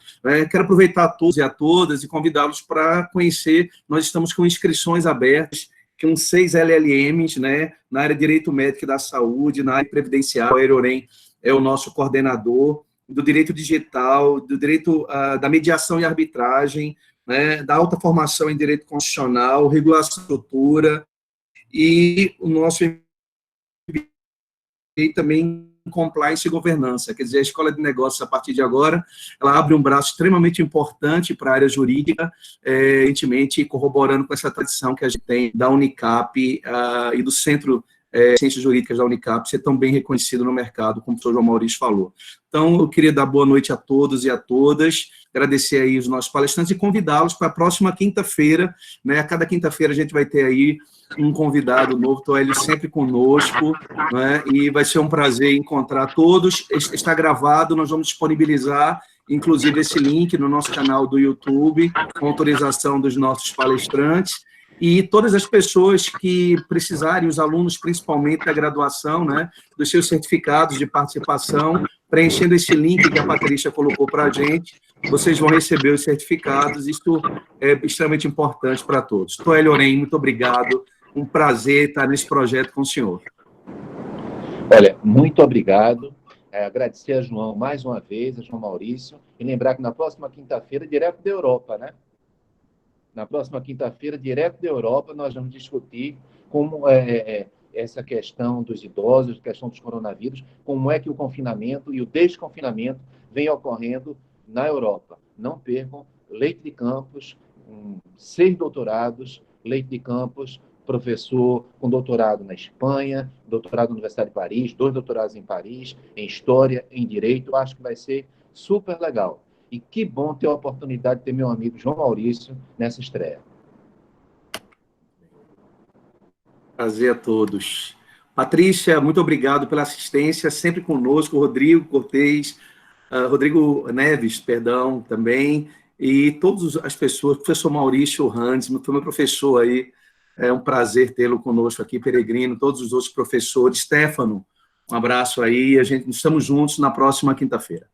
Quero aproveitar a todos e a todas e convidá-los para conhecer, nós estamos com inscrições abertas, com 6 LLMs, né, na área de Direito Médico e da Saúde, na área previdenciária. O Erorem é o nosso coordenador, do direito digital, do direito da mediação e arbitragem, né, da alta formação em direito constitucional, regulação da estrutura, e o nosso MBA também em compliance e governança. Quer dizer, a Escola de Negócios, a partir de agora, ela abre um braço extremamente importante para a área jurídica, evidentemente corroborando com essa tradição que a gente tem da Unicap e do Centro de Ciências Jurídicas da Unicap ser tão bem reconhecido no mercado, como o professor João Maurício falou. Então, eu queria dar boa noite a todos e a todas, agradecer aí os nossos palestrantes e convidá-los para a próxima quinta-feira, né? A cada quinta-feira a gente vai ter aí um convidado novo, o Hélio sempre conosco, né? E vai ser um prazer encontrar todos. Está gravado, nós vamos disponibilizar, inclusive, esse link no nosso canal do YouTube, com autorização dos nossos palestrantes, e todas as pessoas que precisarem, os alunos principalmente da graduação, né, dos seus certificados de participação, preenchendo esse link que a Patrícia colocou para a gente, vocês vão receber os certificados. Isso é extremamente importante para todos. Toélio Orem, muito obrigado, um prazer estar nesse projeto com o senhor. Olha, muito obrigado. Agradecer a João mais uma vez, a João Maurício, e lembrar que na próxima quinta-feira, direto da Europa, né? Na próxima quinta-feira, direto da Europa, nós vamos discutir como essa questão dos idosos, a questão dos coronavírus, como é que o confinamento e o desconfinamento vem ocorrendo na Europa. Não percam, Leite de Campos, 6 doutorados, Leite de Campos, professor com doutorado na Espanha, doutorado na Universidade de Paris, 2 doutorados em Paris, em História, em Direito. Acho que vai ser super legal. E que bom ter a oportunidade de ter meu amigo João Maurício nessa estreia. Prazer a todos. Patrícia, muito obrigado pela assistência, sempre conosco. Rodrigo Cortez, Rodrigo Neves, perdão, também, e todas as pessoas, professor Maurício Hans, foi meu professor aí, é um prazer tê-lo conosco aqui, Peregrino, todos os outros professores. Stefano, um abraço aí, estamos juntos na próxima quinta-feira.